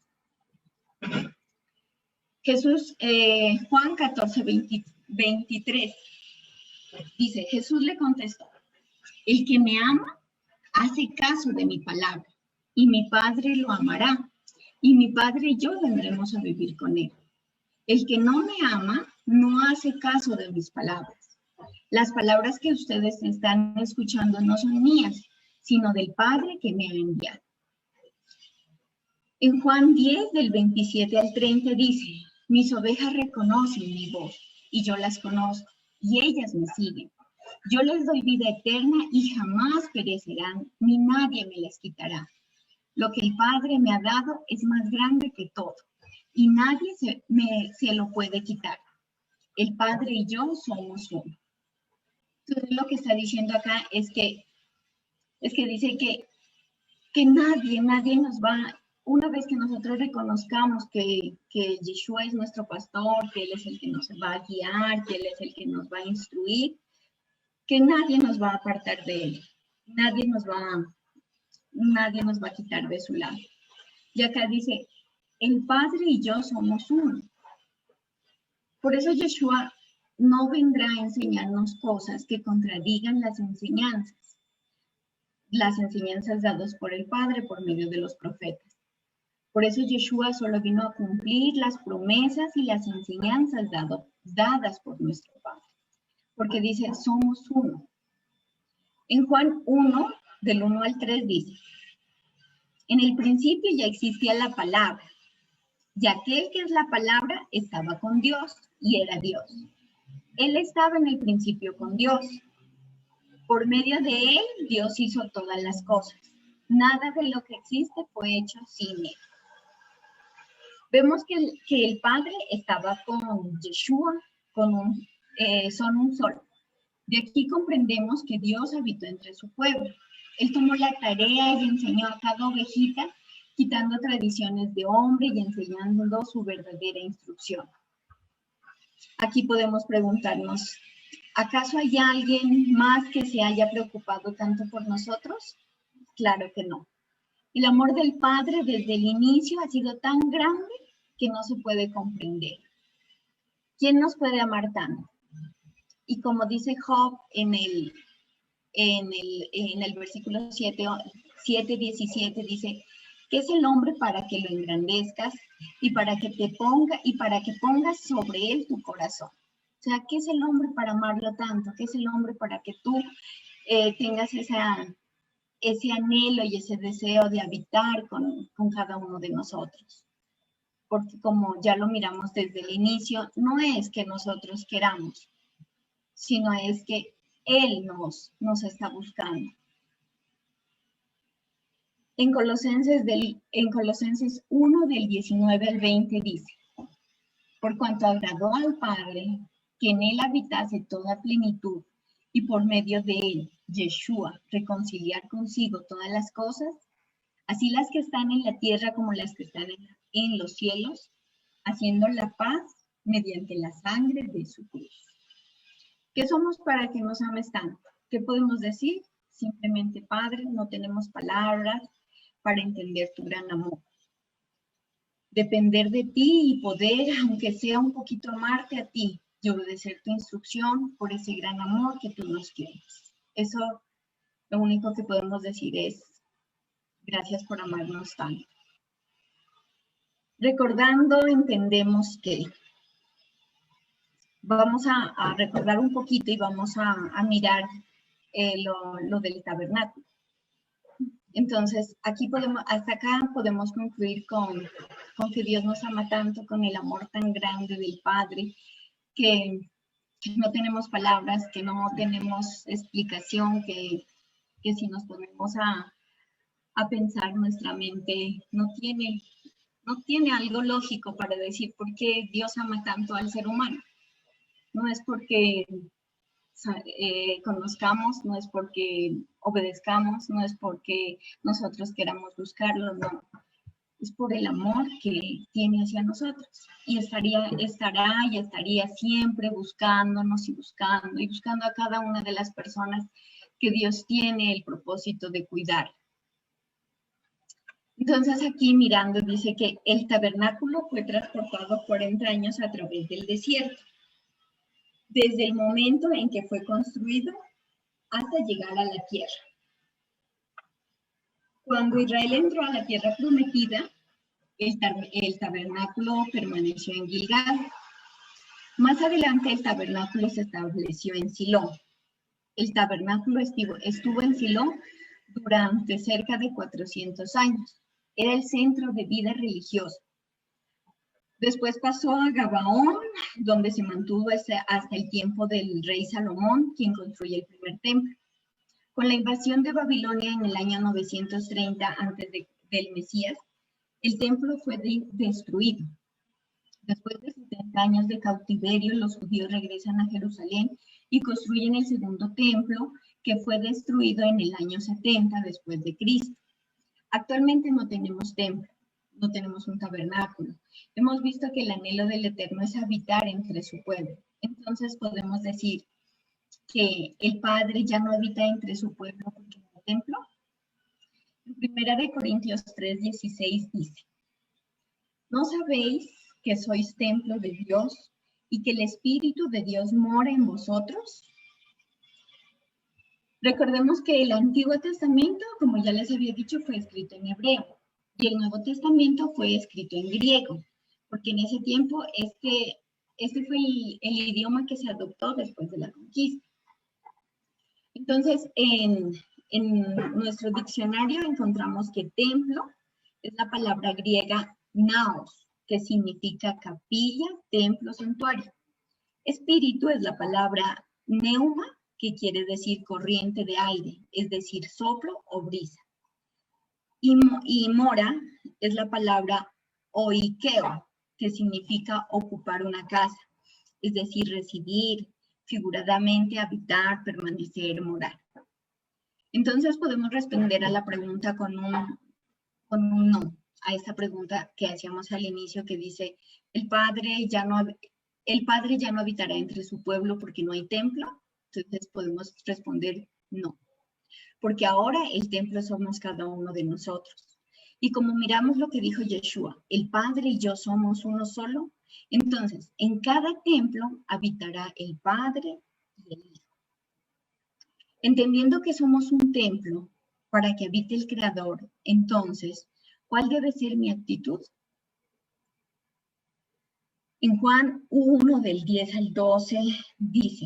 Jesús, Juan 14:23. Dice, Jesús le contestó, el que me ama hace caso de mi palabra, y mi Padre lo amará, y mi Padre y yo vendremos a vivir con él. El que no me ama no hace caso de mis palabras. Las palabras que ustedes están escuchando no son mías, sino del Padre que me ha enviado. En Juan 10, del 27 al 30 dice, mis ovejas reconocen mi voz, y yo las conozco, y ellas me siguen. Yo les doy vida eterna y jamás perecerán, ni nadie me las quitará. Lo que el Padre me ha dado es más grande que todo, y nadie se lo puede quitar. El Padre y yo somos uno. Entonces lo que está diciendo acá es que dice que nadie nos va, una vez que nosotros reconozcamos que Yeshua es nuestro pastor, que Él es el que nos va a guiar, que Él es el que nos va a instruir, que nadie nos va a apartar de Él, nadie nos va a quitar de su lado. Y acá dice, el Padre y yo somos uno. Por eso Yeshua no vendrá a enseñarnos cosas que contradigan las enseñanzas dadas por el Padre por medio de los profetas. Por eso Yeshua solo vino a cumplir las promesas y las enseñanzas dadas por nuestro Padre. Porque dice, somos uno. En Juan 1, del 1 al 3 dice, en el principio ya existía la palabra, y aquel que es la palabra estaba con Dios y era Dios. Él estaba en el principio con Dios. Por medio de él, Dios hizo todas las cosas. Nada de lo que existe fue hecho sin él. Vemos que el Padre estaba con Yeshua, son un solo. De aquí comprendemos que Dios habitó entre su pueblo. Él tomó la tarea y enseñó a cada ovejita, quitando tradiciones de hombre y enseñando su verdadera instrucción. Aquí podemos preguntarnos, ¿acaso hay alguien más que se haya preocupado tanto por nosotros? Claro que no. El amor del Padre desde el inicio ha sido tan grande que no se puede comprender. ¿Quién nos puede amar tanto? Y como dice Job en el versículo 7:17 dice, ¿qué es el hombre para que lo engrandezcas y para que pongas sobre él tu corazón? O sea, ¿qué es el hombre para amarlo tanto? ¿Qué es el hombre para que tú tengas ese anhelo y ese deseo de habitar con cada uno de nosotros? Porque como ya lo miramos desde el inicio, no es que nosotros queramos, sino es que Él nos está buscando. En Colosenses 1, del 19 al 20 dice, por cuanto agradó al Padre que en Él habitase toda plenitud, y por medio de Él, Yeshua, reconciliar consigo todas las cosas, así las que están en la tierra como las que están en los cielos, haciendo la paz mediante la sangre de su cruz. ¿Qué somos para que nos ames tanto? ¿Qué podemos decir? Simplemente, Padre, no tenemos palabras para entender tu gran amor. Depender de ti y poder, aunque sea un poquito, amarte a ti y obedecer tu instrucción por ese gran amor que tú nos tienes. Eso, lo único que podemos decir es, gracias por amarnos tanto. Recordando, entendemos que vamos a recordar un poquito y vamos a mirar lo del tabernáculo. Entonces, hasta acá podemos concluir con que Dios nos ama tanto, con el amor tan grande del Padre, que no tenemos palabras, que no tenemos explicación, que si nos ponemos a pensar, nuestra mente no tiene algo lógico para decir por qué Dios ama tanto al ser humano. No es porque conozcamos, no es porque obedezcamos, no es porque nosotros queramos buscarlo, no. Es por el amor que tiene hacia nosotros. Y estará y estaría siempre buscándonos y buscando a cada una de las personas que Dios tiene el propósito de cuidar. Entonces aquí mirando dice que el tabernáculo fue transportado 40 años a través del desierto, desde el momento en que fue construido hasta llegar a la tierra. Cuando Israel entró a la tierra prometida, el tabernáculo permaneció en Gilgal. Más adelante el tabernáculo se estableció en Silo. El tabernáculo estuvo en Silo durante cerca de 400 años. Era el centro de vida religiosa. Después pasó a Gabaón, donde se mantuvo hasta el tiempo del rey Salomón, quien construyó el primer templo. Con la invasión de Babilonia en el año 930 antes del Mesías, el templo fue destruido. Después de 70 años de cautiverio, los judíos regresan a Jerusalén y construyen el segundo templo, que fue destruido en el año 70 después de Cristo. Actualmente no tenemos templo, no tenemos un tabernáculo. Hemos visto que el anhelo del Eterno es habitar entre su pueblo. Entonces podemos decir que el Padre ya no habita entre su pueblo porque no hay templo. En 1 Corintios 3:16 dice: ¿no sabéis que sois templo de Dios y que el Espíritu de Dios mora en vosotros? Recordemos que el Antiguo Testamento, como ya les había dicho, fue escrito en hebreo y el Nuevo Testamento fue escrito en griego, porque en ese tiempo este fue el idioma que se adoptó después de la conquista. Entonces, en nuestro diccionario encontramos que templo es la palabra griega naos, que significa capilla, templo, santuario. Espíritu es la palabra neuma, que quiere decir corriente de aire, es decir, soplo o brisa. Y mora es la palabra oikeo, que significa ocupar una casa, es decir, residir, figuradamente habitar, permanecer, morar. Entonces podemos responder a la pregunta con un no, a esta pregunta que hacíamos al inicio que dice, el Padre ya no habitará entre su pueblo porque no hay templo. Entonces podemos responder no, porque ahora el templo somos cada uno de nosotros. Y como miramos lo que dijo Yeshua, el Padre y yo somos uno solo, entonces en cada templo habitará el Padre y el Hijo. Entendiendo que somos un templo para que habite el Creador, entonces, ¿cuál debe ser mi actitud? En Juan 1, del 10 al 12, dice: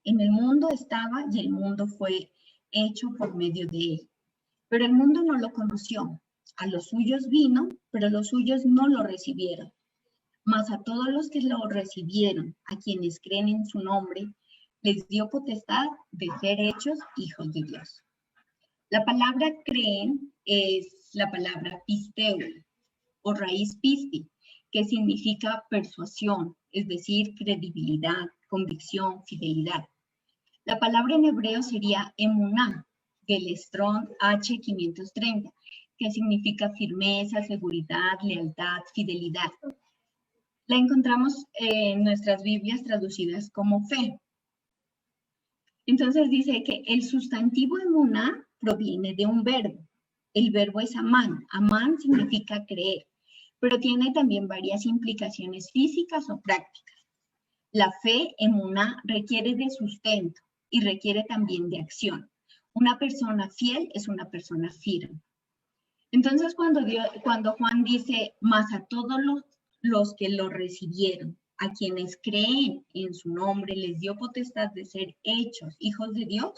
en el mundo estaba y el mundo fue hecho por medio de él, pero el mundo no lo conoció. A los suyos vino, pero los suyos no lo recibieron. Mas a todos los que lo recibieron, a quienes creen en su nombre, les dio potestad de ser hechos hijos de Dios. La palabra creen es la palabra pisteu, o raíz pisti, que significa persuasión, es decir, credibilidad, convicción, fidelidad. La palabra en hebreo sería emuná, del Strong H530, que significa firmeza, seguridad, lealtad, fidelidad. La encontramos en nuestras Biblias traducidas como fe. Entonces dice que el sustantivo emuná proviene de un verbo. El verbo es amán. Amán significa creer, pero tiene también varias implicaciones físicas o prácticas. La fe emuná requiere de sustento y requiere también de acción. Una persona fiel es una persona firme. Entonces, cuando Juan dice, más a todos los que lo recibieron, a quienes creen en su nombre, les dio potestad de ser hechos hijos de Dios,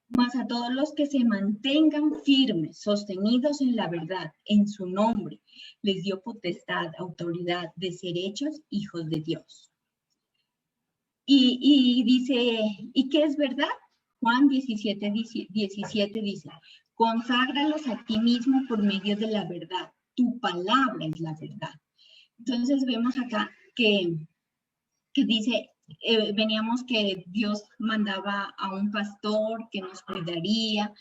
Mas a todos los que se mantengan firmes, sostenidos en la verdad, en su nombre, les dio potestad, autoridad de ser hechos hijos de Dios. Y dice, ¿y qué es verdad? Juan 17 dice, conságralos a ti mismo por medio de la verdad. Tu palabra es la verdad. Entonces vemos acá que dice, veníamos que Dios mandaba a un pastor que nos cuidaría,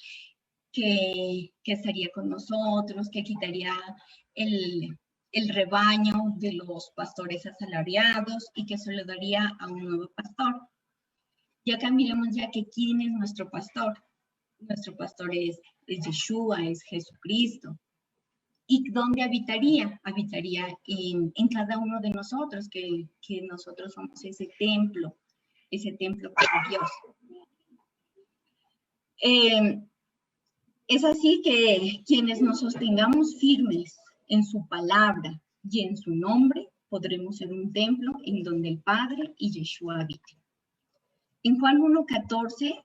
que estaría con nosotros, que quitaría el rebaño de los pastores asalariados y que se lo daría a un nuevo pastor. Y acá miremos ya que quién es nuestro pastor. Nuestro pastor es Yeshua, es Jesucristo. ¿Y dónde habitaría? Habitaría en cada uno de nosotros, que nosotros somos ese templo para Dios. Es así que quienes nos sostengamos firmes en su palabra y en su nombre, podremos ser un templo en donde el Padre y Yeshua habiten. En Juan 1:14,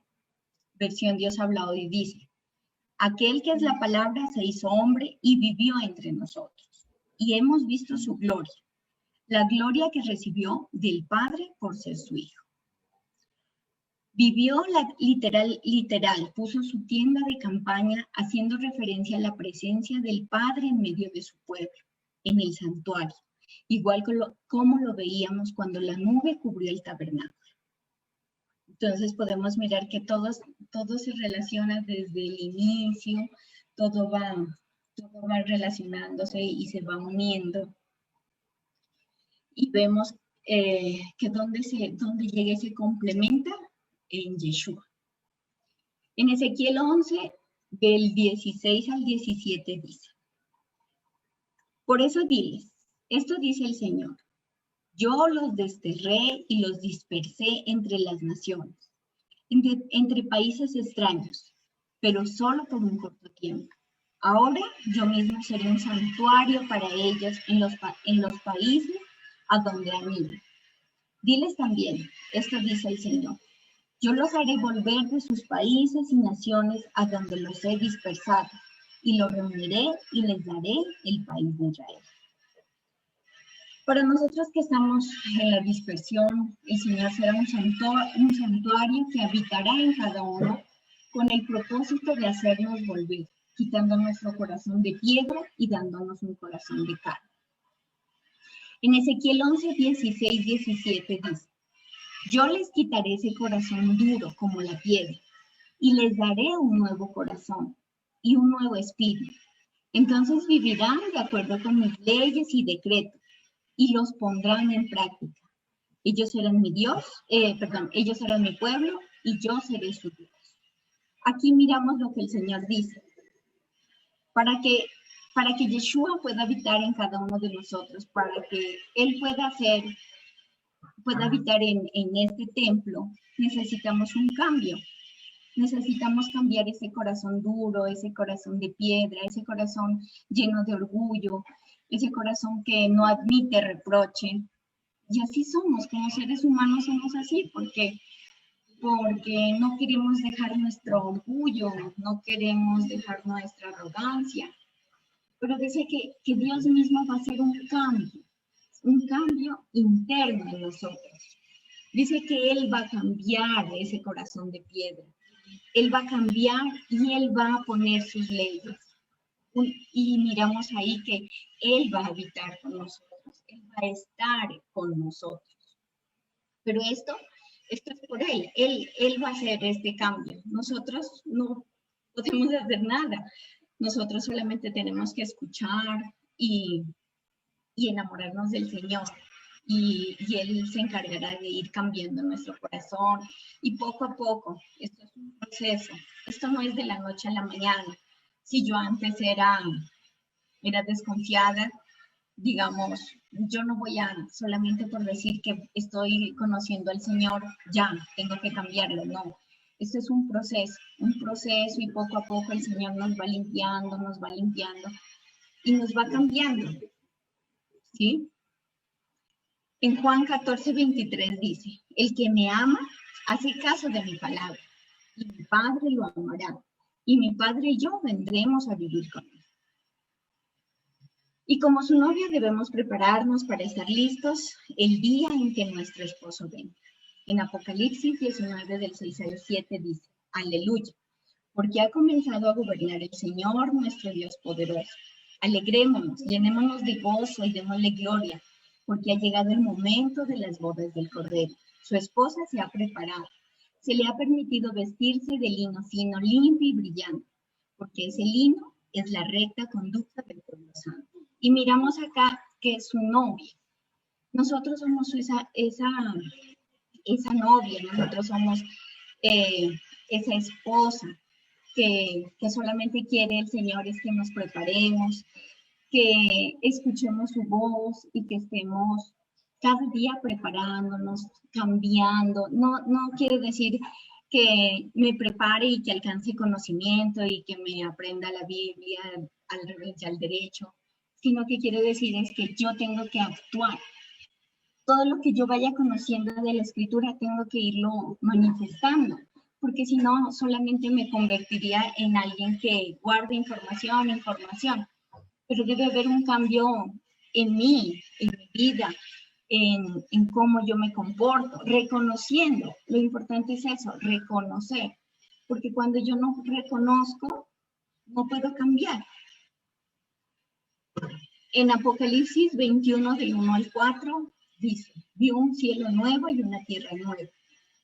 versión Dios habla hoy, dice, aquel que es la palabra se hizo hombre y vivió entre nosotros, y hemos visto su gloria, la gloria que recibió del Padre por ser su Hijo. Vivió literal, puso su tienda de campaña haciendo referencia a la presencia del Padre en medio de su pueblo, en el santuario, igual como lo veíamos cuando la nube cubrió el tabernáculo. Entonces podemos mirar que todo se relaciona desde el inicio, todo va relacionándose y se va uniendo. Y vemos que donde llega y se complementa en Yeshua. En Ezequiel 11, del 16 al 17 dice, por eso diles, esto dice el Señor, yo los desterré y los dispersé entre las naciones, entre países extraños, pero solo por un corto tiempo. Ahora yo mismo seré un santuario para ellos en los países a donde han ido. Diles también, esto dice el Señor, yo los haré volver de sus países y naciones a donde los he dispersado, y los reuniré y les daré el país de Israel. Para nosotros que estamos en la dispersión, el Señor será un santuario que habitará en cada uno con el propósito de hacernos volver, quitando nuestro corazón de piedra y dándonos un corazón de carne. En Ezequiel 11, 16, 17 dice, yo les quitaré ese corazón duro como la piedra y les daré un nuevo corazón y un nuevo espíritu. Entonces vivirán de acuerdo con mis leyes y decretos y los pondrán en práctica. Ellos serán ellos serán mi pueblo y yo seré su Dios. Aquí miramos lo que el Señor dice. Para que Yeshua pueda habitar en cada uno de nosotros, para que Él pueda habitar en este templo, necesitamos un cambio. Necesitamos cambiar ese corazón duro, ese corazón de piedra, ese corazón lleno de orgullo, ese corazón que no admite reproche. Y así somos, como seres humanos somos así, porque no queremos dejar nuestro orgullo, no queremos dejar nuestra arrogancia. Pero dice que Dios mismo va a hacer un cambio interno en nosotros. Dice que Él va a cambiar ese corazón de piedra. Él va a cambiar y Él va a poner sus leyes. Y miramos ahí que Él va a habitar con nosotros, Él va a estar con nosotros. Pero esto es por Él va a hacer este cambio. Nosotros no podemos hacer nada. Nosotros solamente tenemos que escuchar y enamorarnos del Señor. Y Él se encargará de ir cambiando nuestro corazón y poco a poco. Esto es un proceso. Esto no es de la noche a la mañana. Si yo antes era desconfiada, digamos, yo no voy a solamente por decir que estoy conociendo al Señor, ya tengo que cambiarlo, no. Esto es un proceso y poco a poco el Señor nos va limpiando y nos va cambiando. ¿Sí? En Juan 14, 23 dice, el que me ama hace caso de mi palabra. y mi Padre lo amará, y mi Padre y yo vendremos a vivir con él. Y como su novia debemos prepararnos para estar listos el día en que nuestro esposo venga. En Apocalipsis 19 del 6 al 7 dice, aleluya, porque ha comenzado a gobernar el Señor, nuestro Dios poderoso. Alegrémonos, llenémonos de gozo y démosle gloria, porque ha llegado el momento de las bodas del Cordero. Su esposa se ha preparado. Se le ha permitido vestirse de lino fino, limpio y brillante, porque ese lino es la recta conducta del pueblo santo. Y miramos acá que es su novia. Nosotros somos esa novia, nosotros somos esa esposa que solamente quiere el Señor es que nos preparemos, que escuchemos su voz y que estemos cada día preparándonos, cambiando. No quiere decir que me prepare y que alcance conocimiento y que me aprenda la Biblia al revés y al derecho, sino que quiere decir es que yo tengo que actuar. Todo lo que yo vaya conociendo de la Escritura tengo que irlo manifestando, porque si no, solamente me convertiría en alguien que guarda información, pero debe haber un cambio en mí, en mi vida, en cómo yo me comporto, reconociendo. Lo importante es eso, reconocer, porque cuando yo no reconozco, no puedo cambiar. En Apocalipsis 21, del 1 al 4, dice, vi un cielo nuevo y una tierra nueva,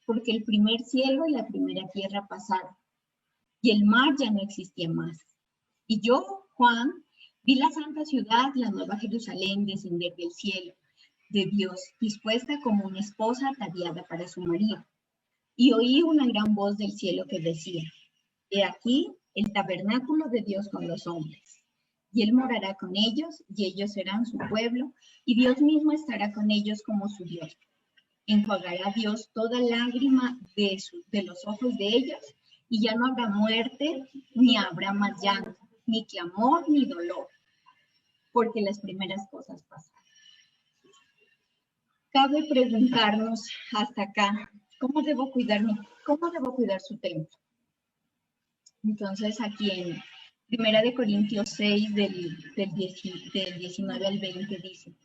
porque el primer cielo y la primera tierra pasaron, y el mar ya no existía más. Y yo, Juan, vi la santa ciudad, la nueva Jerusalén, descender del cielo de Dios, dispuesta como una esposa ataviada para su marido. Y oí una gran voz del cielo que decía, he aquí el tabernáculo de Dios con los hombres. Y él morará con ellos, y ellos serán su pueblo, y Dios mismo estará con ellos como su Dios. Enjuagará Dios toda lágrima de los ojos de ellos, y ya no habrá muerte, ni habrá más llanto, ni clamor, ni dolor, porque las primeras cosas pasaron. Cabe preguntarnos hasta acá, ¿cómo debo cuidar su templo? Entonces, aquí en 1 Corintios 6, del 19 al 20 dice,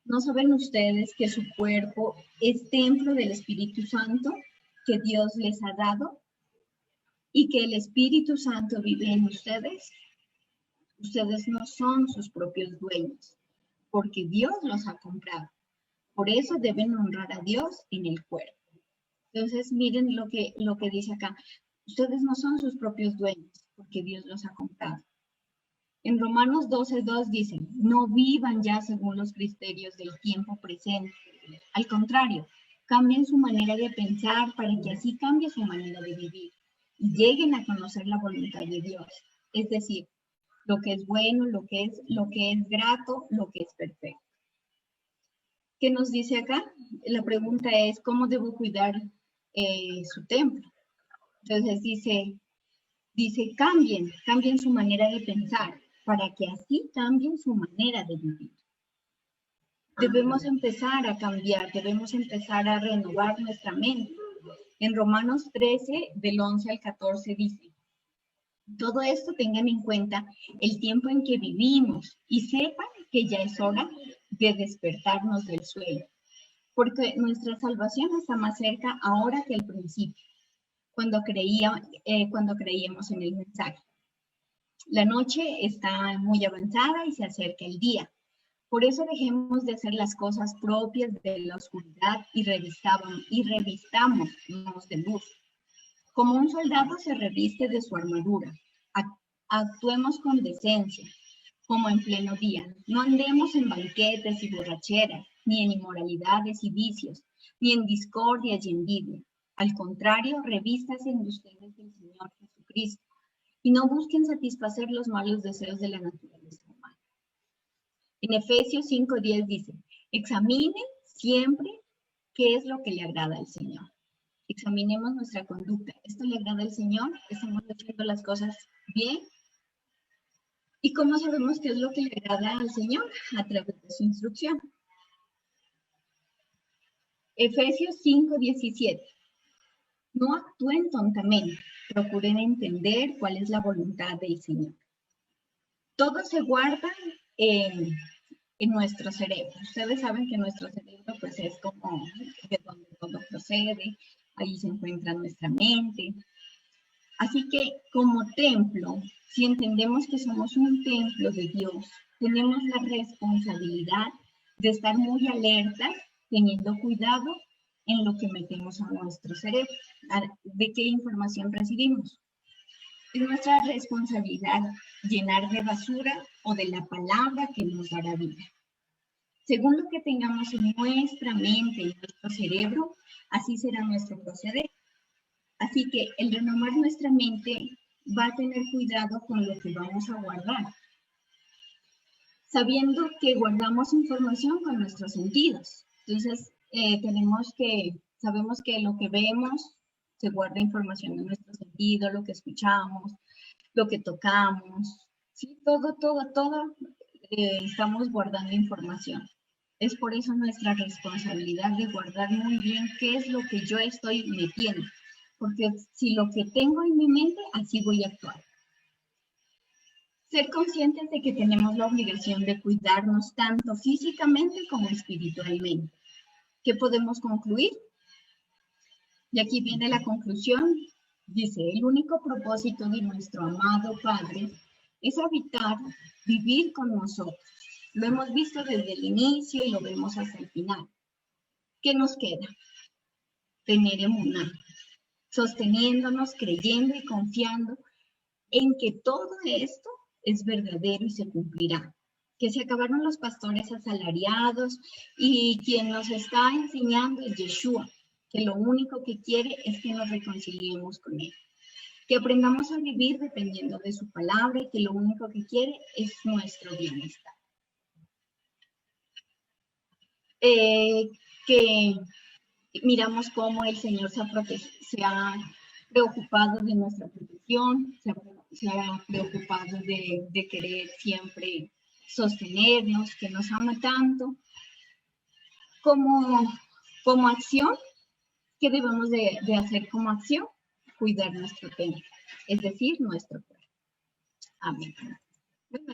¿no saben ustedes que su cuerpo es templo del Espíritu Santo que Dios les ha dado y que el Espíritu Santo vive en ustedes? Ustedes no son sus propios dueños, porque Dios los ha comprado. Por eso deben honrar a Dios en el cuerpo. Entonces, miren lo que dice acá. Ustedes no son sus propios dueños, porque Dios los ha comprado. En Romanos 12:2 dice, no vivan ya según los criterios del tiempo presente. Al contrario, cambien su manera de pensar para que así cambie su manera de vivir y lleguen a conocer la voluntad de Dios. Es decir, lo que es bueno, lo que es grato, lo que es perfecto. ¿Qué nos dice acá? La pregunta es, ¿cómo debo cuidar su templo? Entonces dice, cambien su manera de pensar para que así cambien su manera de vivir. Debemos empezar a cambiar, debemos empezar a renovar nuestra mente. En Romanos 13, del 11 al 14 dice, todo esto tengan en cuenta el tiempo en que vivimos y sepan que ya es hora de despertarnos del sueño, porque nuestra salvación está más cerca ahora que al principio, cuando creíamos en el mensaje. La noche está muy avanzada y se acerca el día. Por eso dejemos de hacer las cosas propias de la oscuridad y revistámonos de luz. Como un soldado se reviste de su armadura, actuemos con decencia, como en pleno día. No andemos en banquetes y borracheras, ni en inmoralidades y vicios, ni en discordias y envidia. Al contrario, revístanse en ustedes del Señor Jesucristo y no busquen satisfacer los malos deseos de la naturaleza humana. En Efesios 5:10 dice, examinen siempre qué es lo que le agrada al Señor. Examinemos nuestra conducta. ¿Esto le agrada al Señor? ¿Estamos haciendo las cosas bien? ¿Y cómo sabemos qué es lo que le agrada al Señor? A través de su instrucción. Efesios 5:17. No actúen tontamente, procuren entender cuál es la voluntad del Señor. Todo se guarda en nuestro cerebro. Ustedes saben que nuestro cerebro pues es como de donde todo procede, ahí se encuentra nuestra mente. Así que como templo, si entendemos que somos un templo de Dios, tenemos la responsabilidad de estar muy alertas, teniendo cuidado en lo que metemos a nuestro cerebro, de qué información recibimos. Es nuestra responsabilidad llenar de basura o de la palabra que nos dará vida. Según lo que tengamos en nuestra mente y nuestro cerebro, así será nuestro proceder. Así que el renovar nuestra mente va a tener cuidado con lo que vamos a guardar, sabiendo que guardamos información con nuestros sentidos. Entonces, sabemos que lo que vemos se guarda información en nuestro sentido, lo que escuchamos, lo que tocamos, ¿sí? Todo, estamos guardando información. Es por eso nuestra responsabilidad de guardar muy bien qué es lo que yo estoy metiendo, porque si lo que tengo en mi mente, así voy a actuar. Ser conscientes de que tenemos la obligación de cuidarnos tanto físicamente como espiritualmente. ¿Qué podemos concluir? Y aquí viene la conclusión. Dice, el único propósito de nuestro amado Padre es habitar, vivir con nosotros. Lo hemos visto desde el inicio y lo vemos hasta el final. ¿Qué nos queda? Tener emuná, sosteniéndonos, creyendo y confiando en que todo esto es verdadero y se cumplirá. Que se acabaron los pastores asalariados y quien nos está enseñando es Yeshua, que lo único que quiere es que nos reconciliemos con Él. Que aprendamos a vivir dependiendo de su palabra y que lo único que quiere es nuestro bienestar. Que miramos cómo el Señor se ha preocupado de nuestra protección, se ha preocupado de querer siempre sostenernos, que nos ama tanto. Como acción, ¿qué debemos de hacer como acción? Cuidar nuestro templo, es decir, nuestro cuerpo. Amén. Bueno,